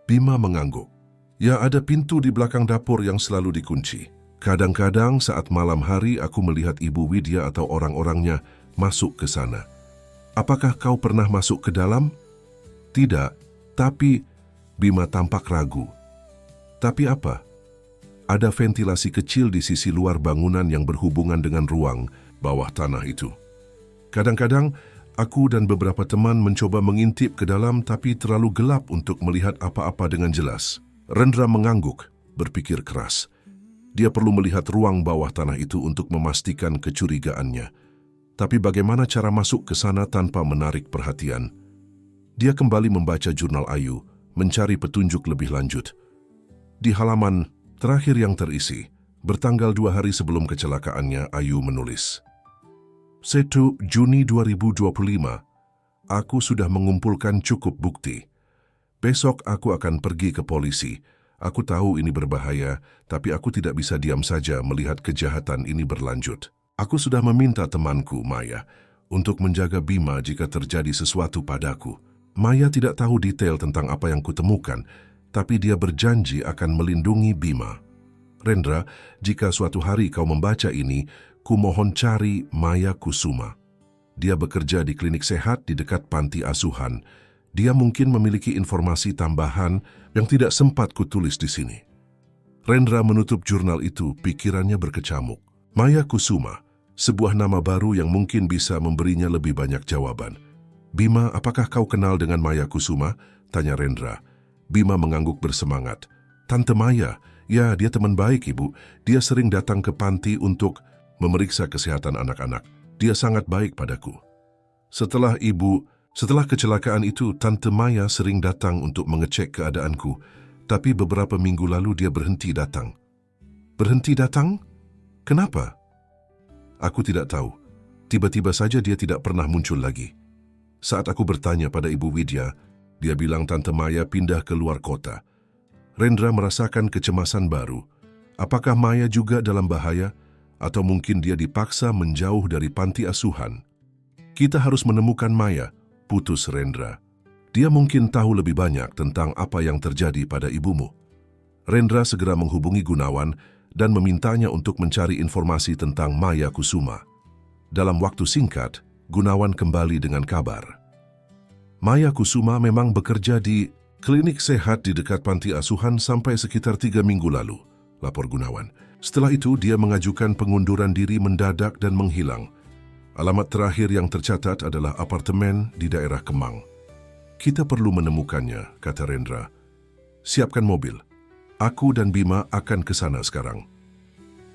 Bima mengangguk. Ya, ada pintu di belakang dapur yang selalu dikunci. Kadang-kadang saat malam hari aku melihat Ibu Widya atau orang-orangnya masuk ke sana. Apakah kau pernah masuk ke dalam? Tidak, tapi Bima tampak ragu. Tapi apa? Ada ventilasi kecil di sisi luar bangunan yang berhubungan dengan ruang bawah tanah itu. Kadang-kadang aku dan beberapa teman mencoba mengintip ke dalam, tapi terlalu gelap untuk melihat apa-apa dengan jelas. Rendra mengangguk, berpikir keras. Dia perlu melihat ruang bawah tanah itu untuk memastikan kecurigaannya. Tapi bagaimana cara masuk ke sana tanpa menarik perhatian? Dia kembali membaca jurnal Ayu, mencari petunjuk lebih lanjut. Di halaman terakhir yang terisi, bertanggal 2 hari sebelum kecelakaannya, Ayu menulis, 1 Juni 2025, aku sudah mengumpulkan cukup bukti. Besok aku akan pergi ke polisi. Aku tahu ini berbahaya, tapi aku tidak bisa diam saja melihat kejahatan ini berlanjut. Aku sudah meminta temanku, Maya, untuk menjaga Bima jika terjadi sesuatu padaku. Maya tidak tahu detail tentang apa yang kutemukan, tapi dia berjanji akan melindungi Bima. Rendra, jika suatu hari kau membaca ini, kumohon cari Maya Kusuma. Dia bekerja di klinik sehat di dekat panti asuhan. Dia mungkin memiliki informasi tambahan yang tidak sempat kutulis di sini. Rendra menutup jurnal itu, pikirannya berkecamuk. Maya Kusuma, sebuah nama baru yang mungkin bisa memberinya lebih banyak jawaban. Bima, apakah kau kenal dengan Maya Kusuma? Tanya Rendra. Bima mengangguk bersemangat. Tante Maya, ya, dia teman baik, Ibu. Dia sering datang ke panti untuk memeriksa kesehatan anak-anak. Dia sangat baik padaku. Setelah kecelakaan itu, Tante Maya sering datang untuk mengecek keadaanku, tapi beberapa minggu lalu dia berhenti datang. Berhenti datang? Kenapa? Aku tidak tahu. Tiba-tiba saja dia tidak pernah muncul lagi. Saat aku bertanya pada Ibu Widya, dia bilang Tante Maya pindah ke luar kota. Rendra merasakan kecemasan baru. Apakah Maya juga dalam bahaya? Atau mungkin dia dipaksa menjauh dari panti asuhan? Kita harus menemukan Maya, putus Rendra. Dia mungkin tahu lebih banyak tentang apa yang terjadi pada ibumu. Rendra segera menghubungi Gunawan dan memintanya untuk mencari informasi tentang Maya Kusuma. Dalam waktu singkat, Gunawan kembali dengan kabar. Maya Kusuma memang bekerja di klinik sehat di dekat panti asuhan sampai sekitar 3 minggu lalu, lapor Gunawan. Setelah itu, dia mengajukan pengunduran diri mendadak dan menghilang. Alamat terakhir yang tercatat adalah apartemen di daerah Kemang. Kita perlu menemukannya, kata Rendra. Siapkan mobil. Aku dan Bima akan ke sana sekarang.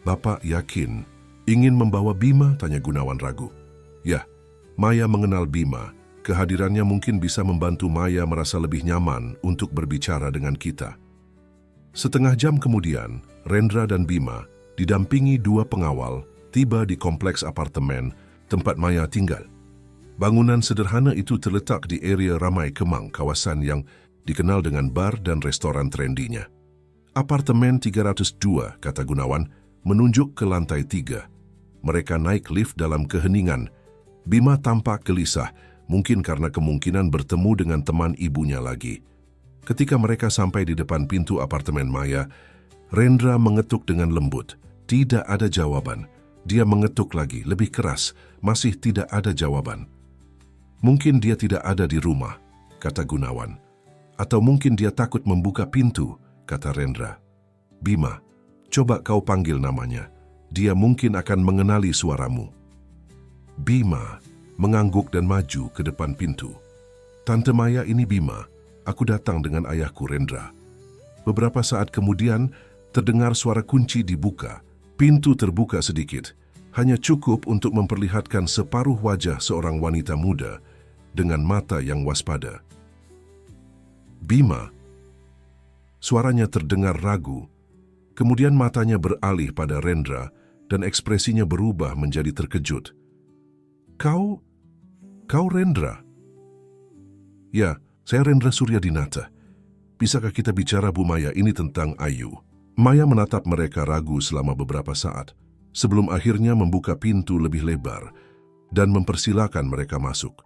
Bapak yakin ingin membawa Bima? Tanya Gunawan ragu. Ya, Maya mengenal Bima. kehadirannya mungkin bisa membantu Maya merasa lebih nyaman untuk berbicara dengan kita. Setengah jam kemudian, Rendra dan Bima didampingi 2 pengawal tiba di kompleks apartemen tempat Maya tinggal. Bangunan sederhana itu terletak di area ramai kemang kawasan yang dikenal dengan bar dan restoran trendinya. Apartemen 302, kata Gunawan, menunjuk ke lantai 3. Mereka naik lift dalam keheningan. Bima tampak gelisah, mungkin karena kemungkinan bertemu dengan teman ibunya lagi. Ketika mereka sampai di depan pintu apartemen Maya, Rendra mengetuk dengan lembut. Tidak ada jawaban. Dia mengetuk lagi, lebih keras. Masih tidak ada jawaban. Mungkin dia tidak ada di rumah, kata Gunawan. Atau mungkin dia takut membuka pintu, kata Rendra. Bima, coba kau panggil namanya. Dia mungkin akan mengenali suaramu. Bima mengangguk dan maju ke depan pintu. Tante Maya, ini Bima. Aku datang dengan ayahku Rendra. Beberapa saat kemudian, terdengar suara kunci dibuka. Pintu terbuka sedikit, hanya cukup untuk memperlihatkan separuh wajah seorang wanita muda dengan mata yang waspada. Bima. Suaranya terdengar ragu. Kemudian matanya beralih pada Rendra dan ekspresinya berubah menjadi terkejut. Kau Rendra? Ya, saya Rendra Suryadinata. Bisakah kita bicara, Bu Maya, ini tentang Ayu? Maya menatap mereka ragu selama beberapa saat, sebelum akhirnya membuka pintu lebih lebar dan mempersilakan mereka masuk.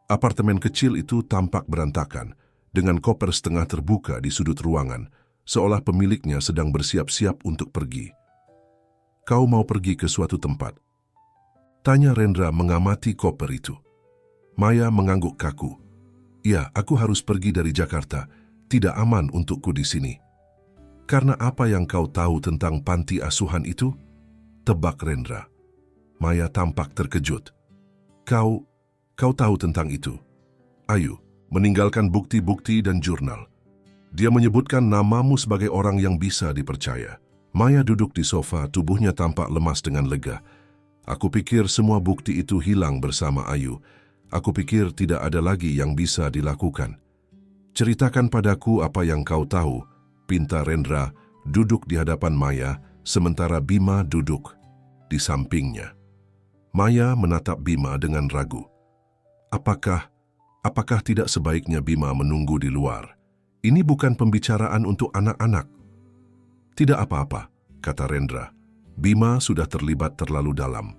Apartemen kecil itu tampak berantakan, dengan koper setengah terbuka di sudut ruangan, seolah pemiliknya sedang bersiap-siap untuk pergi. Kau mau pergi ke suatu tempat? Tanya Rendra mengamati koper itu. Maya mengangguk kaku. Ya, aku harus pergi dari Jakarta. Tidak aman untukku di sini. Karena apa yang kau tahu tentang panti asuhan itu? Tebak Rendra. Maya tampak terkejut. Kau tahu tentang itu? Ayu, meninggalkan bukti-bukti dan jurnal. Dia menyebutkan namamu sebagai orang yang bisa dipercaya. Maya duduk di sofa, tubuhnya tampak lemas dengan lega. Aku pikir semua bukti itu hilang bersama Ayu. Aku pikir tidak ada lagi yang bisa dilakukan. Ceritakan padaku apa yang kau tahu, pinta Rendra duduk di hadapan Maya, sementara Bima duduk di sampingnya. Maya menatap Bima dengan ragu. Apakah tidak sebaiknya Bima menunggu di luar? Ini bukan pembicaraan untuk anak-anak. Tidak apa-apa, kata Rendra. Bima sudah terlibat terlalu dalam,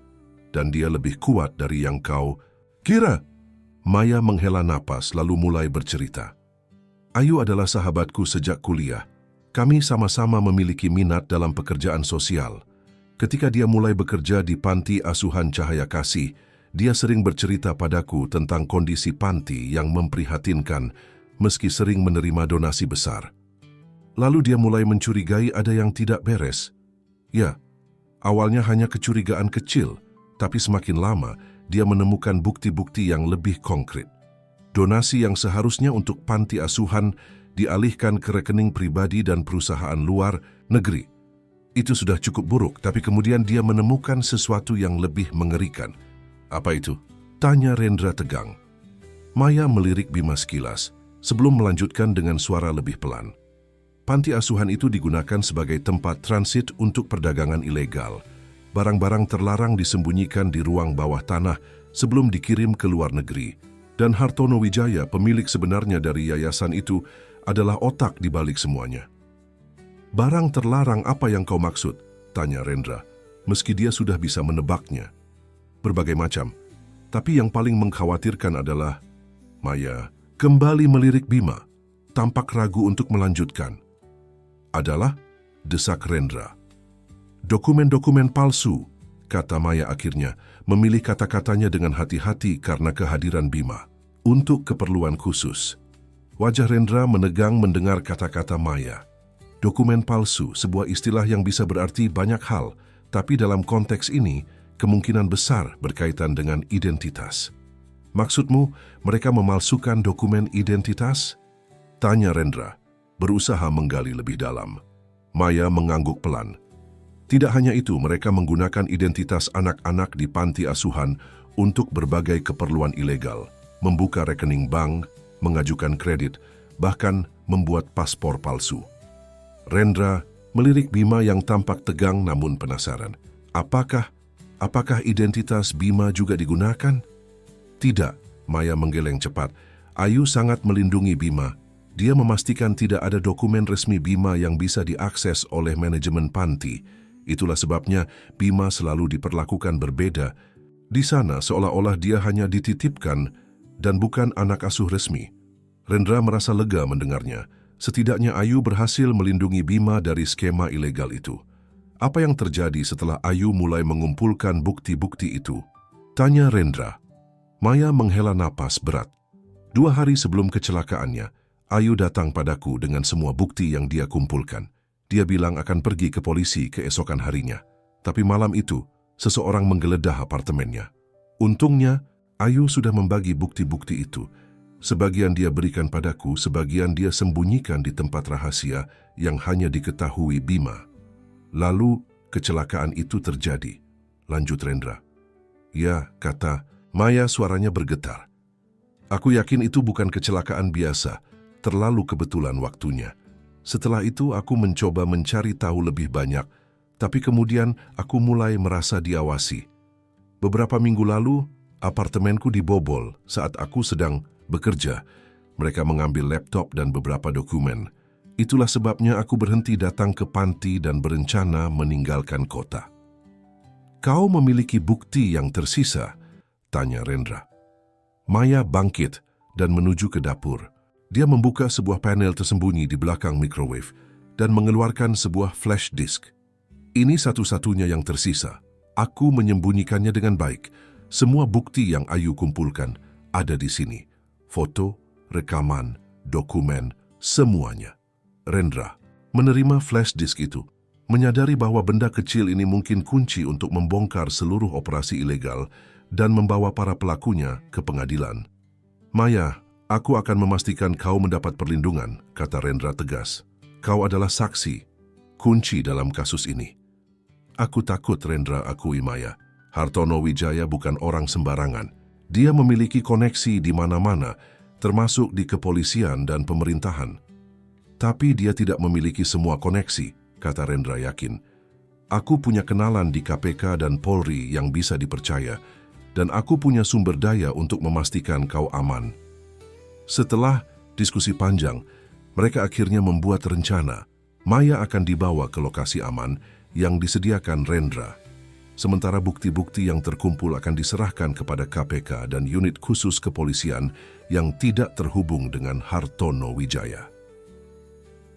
dan dia lebih kuat dari yang kau kira. Maya menghela napas lalu mulai bercerita. Ayu adalah sahabatku sejak kuliah. Kami sama-sama memiliki minat dalam pekerjaan sosial. Ketika dia mulai bekerja di Panti Asuhan Cahaya Kasih, dia sering bercerita padaku tentang kondisi panti yang memprihatinkan meski sering menerima donasi besar. Lalu dia mulai mencurigai ada yang tidak beres. Ya, awalnya hanya kecurigaan kecil, tapi semakin lama dia menemukan bukti-bukti yang lebih konkret. Donasi yang seharusnya untuk panti asuhan dialihkan ke rekening pribadi dan perusahaan luar negeri. Itu sudah cukup buruk, tapi kemudian dia menemukan sesuatu yang lebih mengerikan. Apa itu? Tanya Rendra tegang. Maya melirik Bima sekilas, sebelum melanjutkan dengan suara lebih pelan. Panti asuhan itu digunakan sebagai tempat transit untuk perdagangan ilegal. Barang-barang terlarang disembunyikan di ruang bawah tanah sebelum dikirim ke luar negeri. Dan Hartono Wijaya, pemilik sebenarnya dari yayasan itu, adalah otak di balik semuanya. Barang terlarang apa yang kau maksud? Tanya Rendra, meski dia sudah bisa menebaknya. Berbagai macam, tapi yang paling mengkhawatirkan adalah Maya kembali melirik Bima, tampak ragu untuk melanjutkan. Adalah, desak Rendra. Dokumen-dokumen palsu, kata Maya akhirnya, memilih kata-katanya dengan hati-hati karena kehadiran Bima. Untuk keperluan khusus. Wajah Rendra menegang mendengar kata-kata Maya. Dokumen palsu, sebuah istilah yang bisa berarti banyak hal, tapi dalam konteks ini, kemungkinan besar berkaitan dengan identitas. Maksudmu, mereka memalsukan dokumen identitas? Tanya Rendra, berusaha menggali lebih dalam. Maya mengangguk pelan. Tidak hanya itu, mereka menggunakan identitas anak-anak di panti asuhan untuk berbagai keperluan ilegal. membuka rekening bank, mengajukan kredit, bahkan membuat paspor palsu. Rendra melirik Bima yang tampak tegang namun penasaran. Apakah identitas Bima juga digunakan? Tidak, Maya menggeleng cepat. Ayu sangat melindungi Bima. Dia memastikan tidak ada dokumen resmi Bima yang bisa diakses oleh manajemen panti. Itulah sebabnya Bima selalu diperlakukan berbeda. Di sana seolah-olah dia hanya dititipkan dan bukan anak asuh resmi. Rendra merasa lega mendengarnya. Setidaknya Ayu berhasil melindungi Bima dari skema ilegal itu. Apa yang terjadi setelah Ayu mulai mengumpulkan bukti-bukti itu? Tanya Rendra. Maya menghela napas berat. 2 hari sebelum kecelakaannya, Ayu datang padaku dengan semua bukti yang dia kumpulkan. Dia bilang akan pergi ke polisi keesokan harinya. Tapi malam itu, seseorang menggeledah apartemennya. Untungnya, Ayu sudah membagi bukti-bukti itu. Sebagian dia berikan padaku, sebagian dia sembunyikan di tempat rahasia yang hanya diketahui Bima. Lalu, kecelakaan itu terjadi. Lanjut Rendra. Ya, kata Maya, suaranya bergetar. Aku yakin itu bukan kecelakaan biasa, terlalu kebetulan waktunya. Setelah itu aku mencoba mencari tahu lebih banyak, tapi kemudian aku mulai merasa diawasi. Beberapa minggu lalu, apartemenku dibobol saat aku sedang bekerja. Mereka mengambil laptop dan beberapa dokumen. Itulah sebabnya aku berhenti datang ke panti dan berencana meninggalkan kota. Kau memiliki bukti yang tersisa? Tanya Rendra. Maya bangkit dan menuju ke dapur. Dia membuka sebuah panel tersembunyi di belakang microwave dan mengeluarkan sebuah flash disk. Ini satu-satunya yang tersisa. Aku menyembunyikannya dengan baik. Semua bukti yang Ayu kumpulkan ada di sini. Foto, rekaman, dokumen, semuanya. Rendra menerima flash disk itu, menyadari bahwa benda kecil ini mungkin kunci untuk membongkar seluruh operasi ilegal dan membawa para pelakunya ke pengadilan. Maya, aku akan memastikan kau mendapat perlindungan, kata Rendra tegas. Kau adalah saksi, kunci dalam kasus ini. Aku takut, Rendra akui Maya. Hartono Wijaya bukan orang sembarangan. Dia memiliki koneksi di mana-mana, termasuk di kepolisian dan pemerintahan. Tapi dia tidak memiliki semua koneksi, kata Rendra yakin. Aku punya kenalan di KPK dan Polri yang bisa dipercaya, dan aku punya sumber daya untuk memastikan kau aman. Setelah diskusi panjang, mereka akhirnya membuat rencana. Maya akan dibawa ke lokasi aman yang disediakan Rendra. Sementara bukti-bukti yang terkumpul akan diserahkan kepada KPK dan unit khusus kepolisian yang tidak terhubung dengan Hartono Wijaya.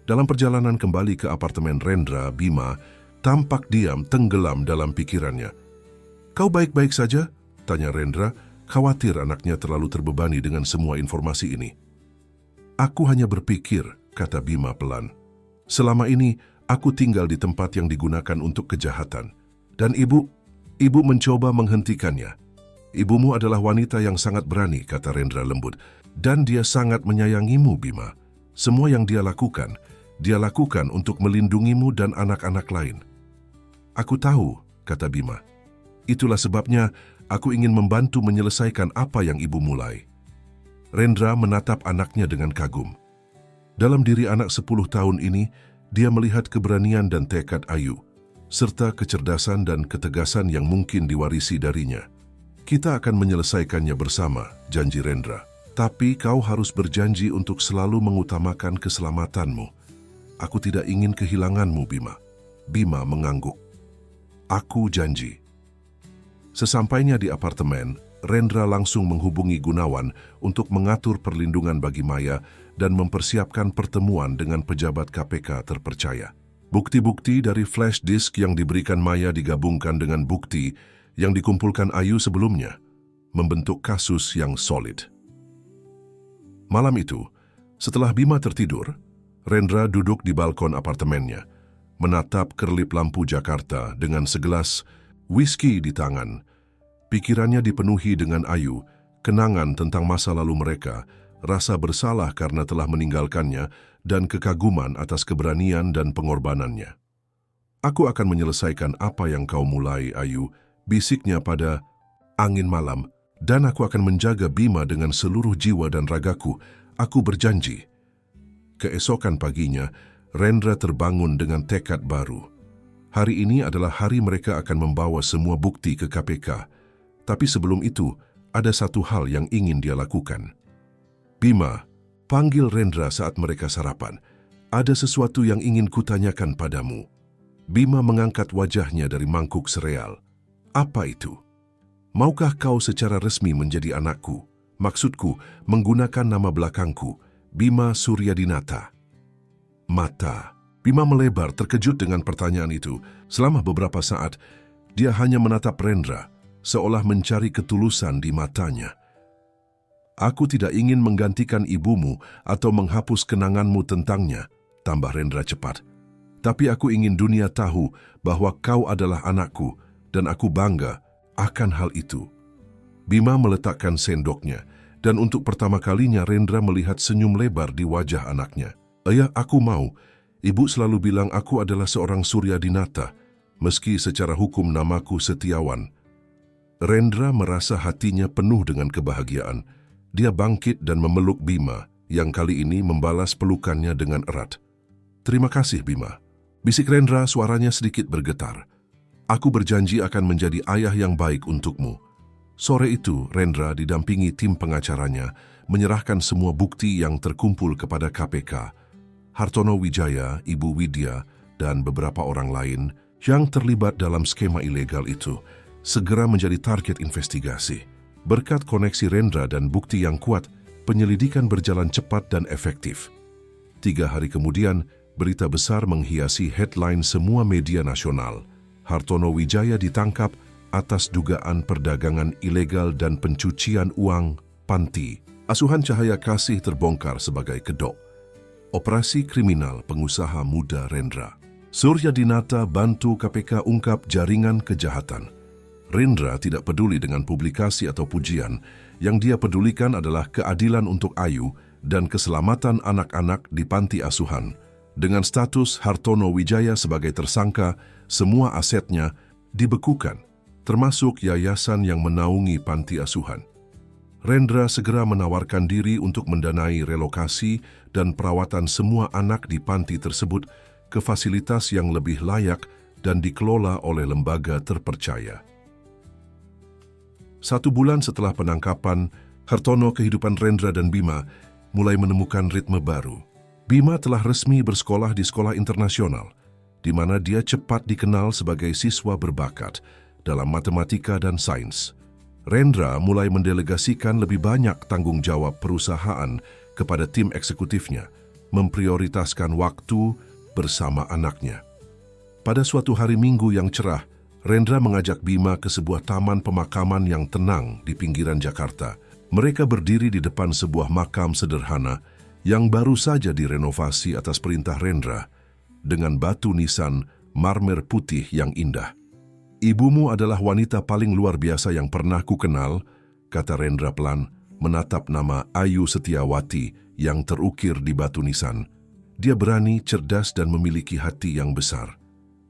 Dalam perjalanan kembali ke apartemen Rendra, Bima tampak diam tenggelam dalam pikirannya. Kau baik-baik saja? Tanya Rendra, khawatir anaknya terlalu terbebani dengan semua informasi ini. Aku hanya berpikir, kata Bima pelan. Selama ini, aku tinggal di tempat yang digunakan untuk kejahatan. Dan ibu mencoba menghentikannya. Ibumu adalah wanita yang sangat berani, kata Rendra lembut. Dan dia sangat menyayangimu, Bima. Semua yang dia lakukan untuk melindungimu dan anak-anak lain. Aku tahu, kata Bima. Itulah sebabnya aku ingin membantu menyelesaikan apa yang ibu mulai. Rendra menatap anaknya dengan kagum. Dalam diri anak 10 tahun ini, dia melihat keberanian dan tekad Ayu, serta kecerdasan dan ketegasan yang mungkin diwarisi darinya. Kita akan menyelesaikannya bersama, janji Rendra. Tapi kau harus berjanji untuk selalu mengutamakan keselamatanmu. Aku tidak ingin kehilanganmu, Bima. Bima mengangguk. Aku janji. Sesampainya di apartemen, Rendra langsung menghubungi Gunawan untuk mengatur perlindungan bagi Maya dan mempersiapkan pertemuan dengan pejabat KPK terpercaya. Bukti-bukti dari flash disk yang diberikan Maya digabungkan dengan bukti yang dikumpulkan Ayu sebelumnya, membentuk kasus yang solid. Malam itu, setelah Bima tertidur, Rendra duduk di balkon apartemennya, menatap kerlip lampu Jakarta dengan segelas whisky di tangan. Pikirannya dipenuhi dengan Ayu, kenangan tentang masa lalu mereka, rasa bersalah karena telah meninggalkannya, dan kekaguman atas keberanian dan pengorbanannya. Aku akan menyelesaikan apa yang kau mulai, Ayu, bisiknya pada angin malam Dan aku akan menjaga Bima dengan seluruh jiwa dan ragaku. Aku berjanji. Keesokan paginya, Rendra terbangun dengan tekad baru. Hari ini adalah hari mereka akan membawa semua bukti ke KPK. Tapi sebelum itu, ada satu hal yang ingin dia lakukan. Bima, panggil Rendra saat mereka sarapan. Ada sesuatu yang ingin kutanyakan padamu. Bima mengangkat wajahnya dari mangkuk sereal. Apa itu? Maukah kau secara resmi menjadi anakku? Maksudku, menggunakan nama belakangku, Bima Suryadinata. Mata Bima melebar terkejut dengan pertanyaan itu. Selama beberapa saat, dia hanya menatap Rendra, seolah mencari ketulusan di matanya. Aku tidak ingin menggantikan ibumu atau menghapus kenanganmu tentangnya, tambah Rendra cepat. Tapi aku ingin dunia tahu bahwa kau adalah anakku dan aku bangga akan hal itu. Bima meletakkan sendoknya dan untuk pertama kalinya Rendra melihat senyum lebar di wajah anaknya. Ayah, aku mau. Ibu selalu bilang aku adalah seorang Suryadinata, meski secara hukum namaku Setiawan. Rendra merasa hatinya penuh dengan kebahagiaan. Dia bangkit dan memeluk Bima, yang kali ini membalas pelukannya dengan erat. Terima kasih, Bima. Bisik Rendra, suaranya sedikit bergetar. Aku berjanji akan menjadi ayah yang baik untukmu. Sore itu, Rendra didampingi tim pengacaranya, menyerahkan semua bukti yang terkumpul kepada KPK. Hartono Wijaya, Ibu Widya, dan beberapa orang lain yang terlibat dalam skema ilegal itu segera menjadi target investigasi. Berkat koneksi Rendra dan bukti yang kuat, penyelidikan berjalan cepat dan efektif. 3 hari kemudian, berita besar menghiasi headline semua media nasional. Hartono Wijaya ditangkap atas dugaan perdagangan ilegal dan pencucian uang panti. Asuhan Cahaya Kasih terbongkar sebagai kedok. Operasi kriminal pengusaha muda Rendra. Suryadinata bantu KPK ungkap jaringan kejahatan. Rendra tidak peduli dengan publikasi atau pujian. Yang dia pedulikan adalah keadilan untuk Ayu dan keselamatan anak-anak di panti asuhan. Dengan status Hartono Wijaya sebagai tersangka, semua asetnya dibekukan, termasuk yayasan yang menaungi panti asuhan. Rendra segera menawarkan diri untuk mendanai relokasi dan perawatan semua anak di panti tersebut ke fasilitas yang lebih layak dan dikelola oleh lembaga terpercaya. 1 bulan setelah penangkapan, Hartono, kehidupan Rendra dan Bima mulai menemukan ritme baru. Bima telah resmi bersekolah di sekolah internasional, di mana dia cepat dikenal sebagai siswa berbakat dalam matematika dan sains. Rendra mulai mendelegasikan lebih banyak tanggung jawab perusahaan kepada tim eksekutifnya, memprioritaskan waktu bersama anaknya. Pada suatu hari Minggu yang cerah, Rendra mengajak Bima ke sebuah taman pemakaman yang tenang di pinggiran Jakarta. Mereka berdiri di depan sebuah makam sederhana yang baru saja direnovasi atas perintah Rendra dengan batu nisan marmer putih yang indah. Ibumu adalah wanita paling luar biasa yang pernah kukenal, kata Rendra pelan, menatap nama Ayu Setiawati yang terukir di batu nisan. Dia berani, cerdas, dan memiliki hati yang besar.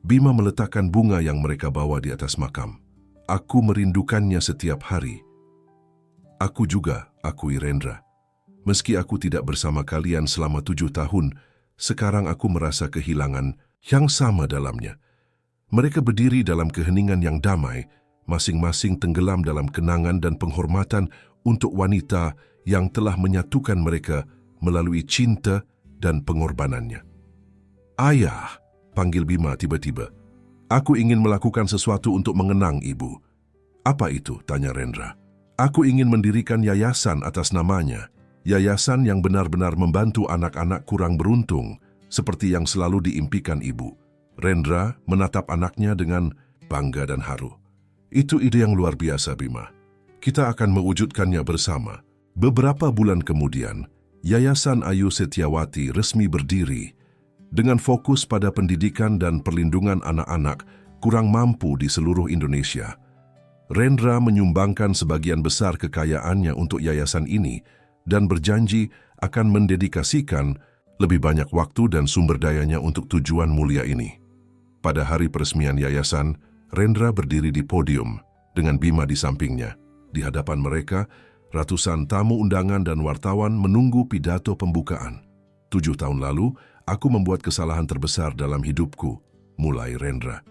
Bima meletakkan bunga yang mereka bawa di atas makam. Aku merindukannya setiap hari. Aku juga, akui Rendra. Meski aku tidak bersama kalian selama 7 tahun, sekarang aku merasa kehilangan yang sama dalamnya. Mereka berdiri dalam keheningan yang damai, masing-masing tenggelam dalam kenangan dan penghormatan untuk wanita yang telah menyatukan mereka melalui cinta dan pengorbanannya. Ayah, panggil Bima tiba-tiba. Aku ingin melakukan sesuatu untuk mengenang ibu. Apa itu? Tanya Rendra. Aku ingin mendirikan yayasan atas namanya. Yayasan yang benar-benar membantu anak-anak kurang beruntung, seperti yang selalu diimpikan ibu. Rendra menatap anaknya dengan bangga dan haru. Itu ide yang luar biasa, Bima. Kita akan mewujudkannya bersama. Beberapa bulan kemudian, Yayasan Ayu Setiawati resmi berdiri dengan fokus pada pendidikan dan perlindungan anak-anak kurang mampu di seluruh Indonesia. Rendra menyumbangkan sebagian besar kekayaannya untuk yayasan ini dan berjanji akan mendedikasikan lebih banyak waktu dan sumber dayanya untuk tujuan mulia ini. Pada hari peresmian yayasan, Rendra berdiri di podium dengan Bima di sampingnya. Di hadapan mereka, ratusan tamu undangan dan wartawan menunggu pidato pembukaan. 7 tahun lalu, aku membuat kesalahan terbesar dalam hidupku, mulai Rendra.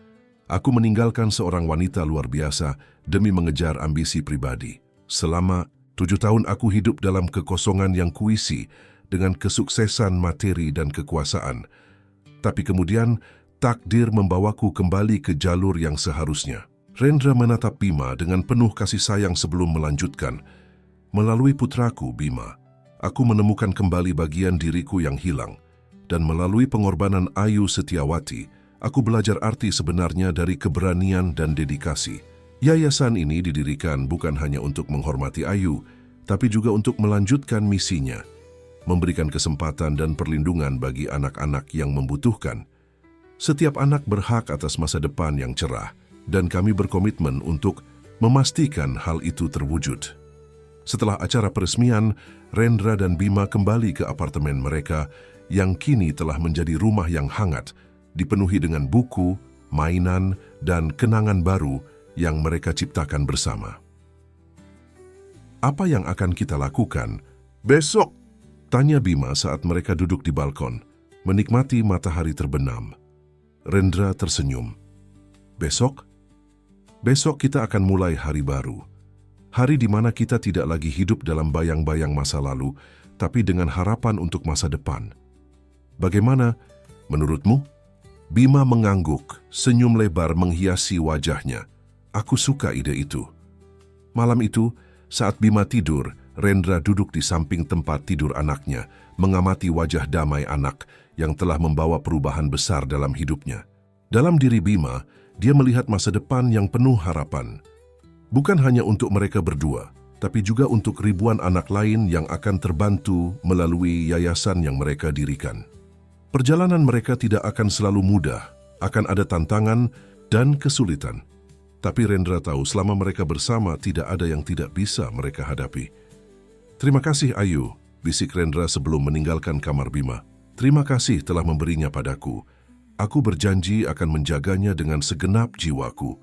Aku meninggalkan seorang wanita luar biasa demi mengejar ambisi pribadi. Selama 7 tahun aku hidup dalam kekosongan yang kuisi dengan kesuksesan materi dan kekuasaan. Tapi kemudian, takdir membawaku kembali ke jalur yang seharusnya. Rendra menatap Bima dengan penuh kasih sayang sebelum melanjutkan. Melalui putraku, Bima, aku menemukan kembali bagian diriku yang hilang. Dan melalui pengorbanan Ayu Setiawati, aku belajar arti sebenarnya dari keberanian dan dedikasi. Yayasan ini didirikan bukan hanya untuk menghormati Ayu, tapi juga untuk melanjutkan misinya, memberikan kesempatan dan perlindungan bagi anak-anak yang membutuhkan. Setiap anak berhak atas masa depan yang cerah, dan kami berkomitmen untuk memastikan hal itu terwujud. Setelah acara peresmian, Rendra dan Bima kembali ke apartemen mereka yang kini telah menjadi rumah yang hangat, dipenuhi dengan buku, mainan, dan kenangan baru yang mereka ciptakan bersama. Apa yang akan kita lakukan besok? Tanya Bima saat mereka duduk di balkon, menikmati matahari terbenam. Rendra tersenyum. Besok? Besok kita akan mulai hari baru. Hari di mana kita tidak lagi hidup dalam bayang-bayang masa lalu, tapi dengan harapan untuk masa depan. Bagaimana menurutmu? Bima mengangguk, senyum lebar menghiasi wajahnya. Aku suka ide itu. Malam itu, saat Bima tidur, Rendra duduk di samping tempat tidur anaknya, mengamati wajah damai anak yang telah membawa perubahan besar dalam hidupnya. Dalam diri Bima, dia melihat masa depan yang penuh harapan. Bukan hanya untuk mereka berdua, tapi juga untuk ribuan anak lain yang akan terbantu melalui yayasan yang mereka dirikan. Perjalanan mereka tidak akan selalu mudah, akan ada tantangan dan kesulitan. Tapi Rendra tahu selama mereka bersama tidak ada yang tidak bisa mereka hadapi. Terima kasih Ayu, bisik Rendra sebelum meninggalkan kamar Bima. Terima kasih telah memberinya padaku. Aku berjanji akan menjaganya dengan segenap jiwaku.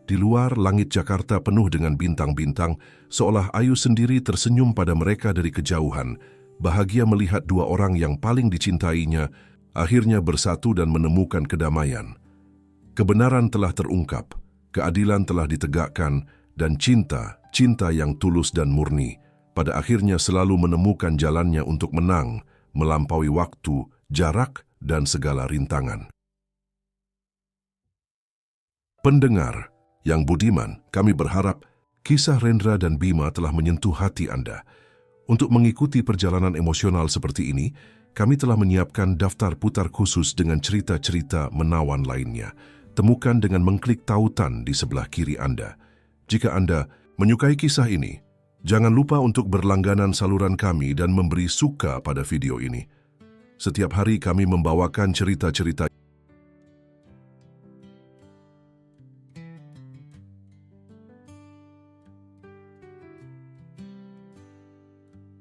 Di luar, langit Jakarta penuh dengan bintang-bintang, seolah Ayu sendiri tersenyum pada mereka dari kejauhan, bahagia melihat dua orang yang paling dicintainya, akhirnya bersatu dan menemukan kedamaian. Kebenaran telah terungkap, keadilan telah ditegakkan, dan cinta yang tulus dan murni, pada akhirnya selalu menemukan jalannya untuk menang, melampaui waktu, jarak, dan segala rintangan. Pendengar yang budiman, kami berharap kisah Rendra dan Bima telah menyentuh hati Anda. Untuk mengikuti perjalanan emosional seperti ini, kami telah menyiapkan daftar putar khusus dengan cerita-cerita menawan lainnya. Temukan dengan mengklik tautan di sebelah kiri Anda. Jika Anda menyukai kisah ini, jangan lupa untuk berlangganan saluran kami dan memberi suka pada video ini. Setiap hari kami membawakan cerita-cerita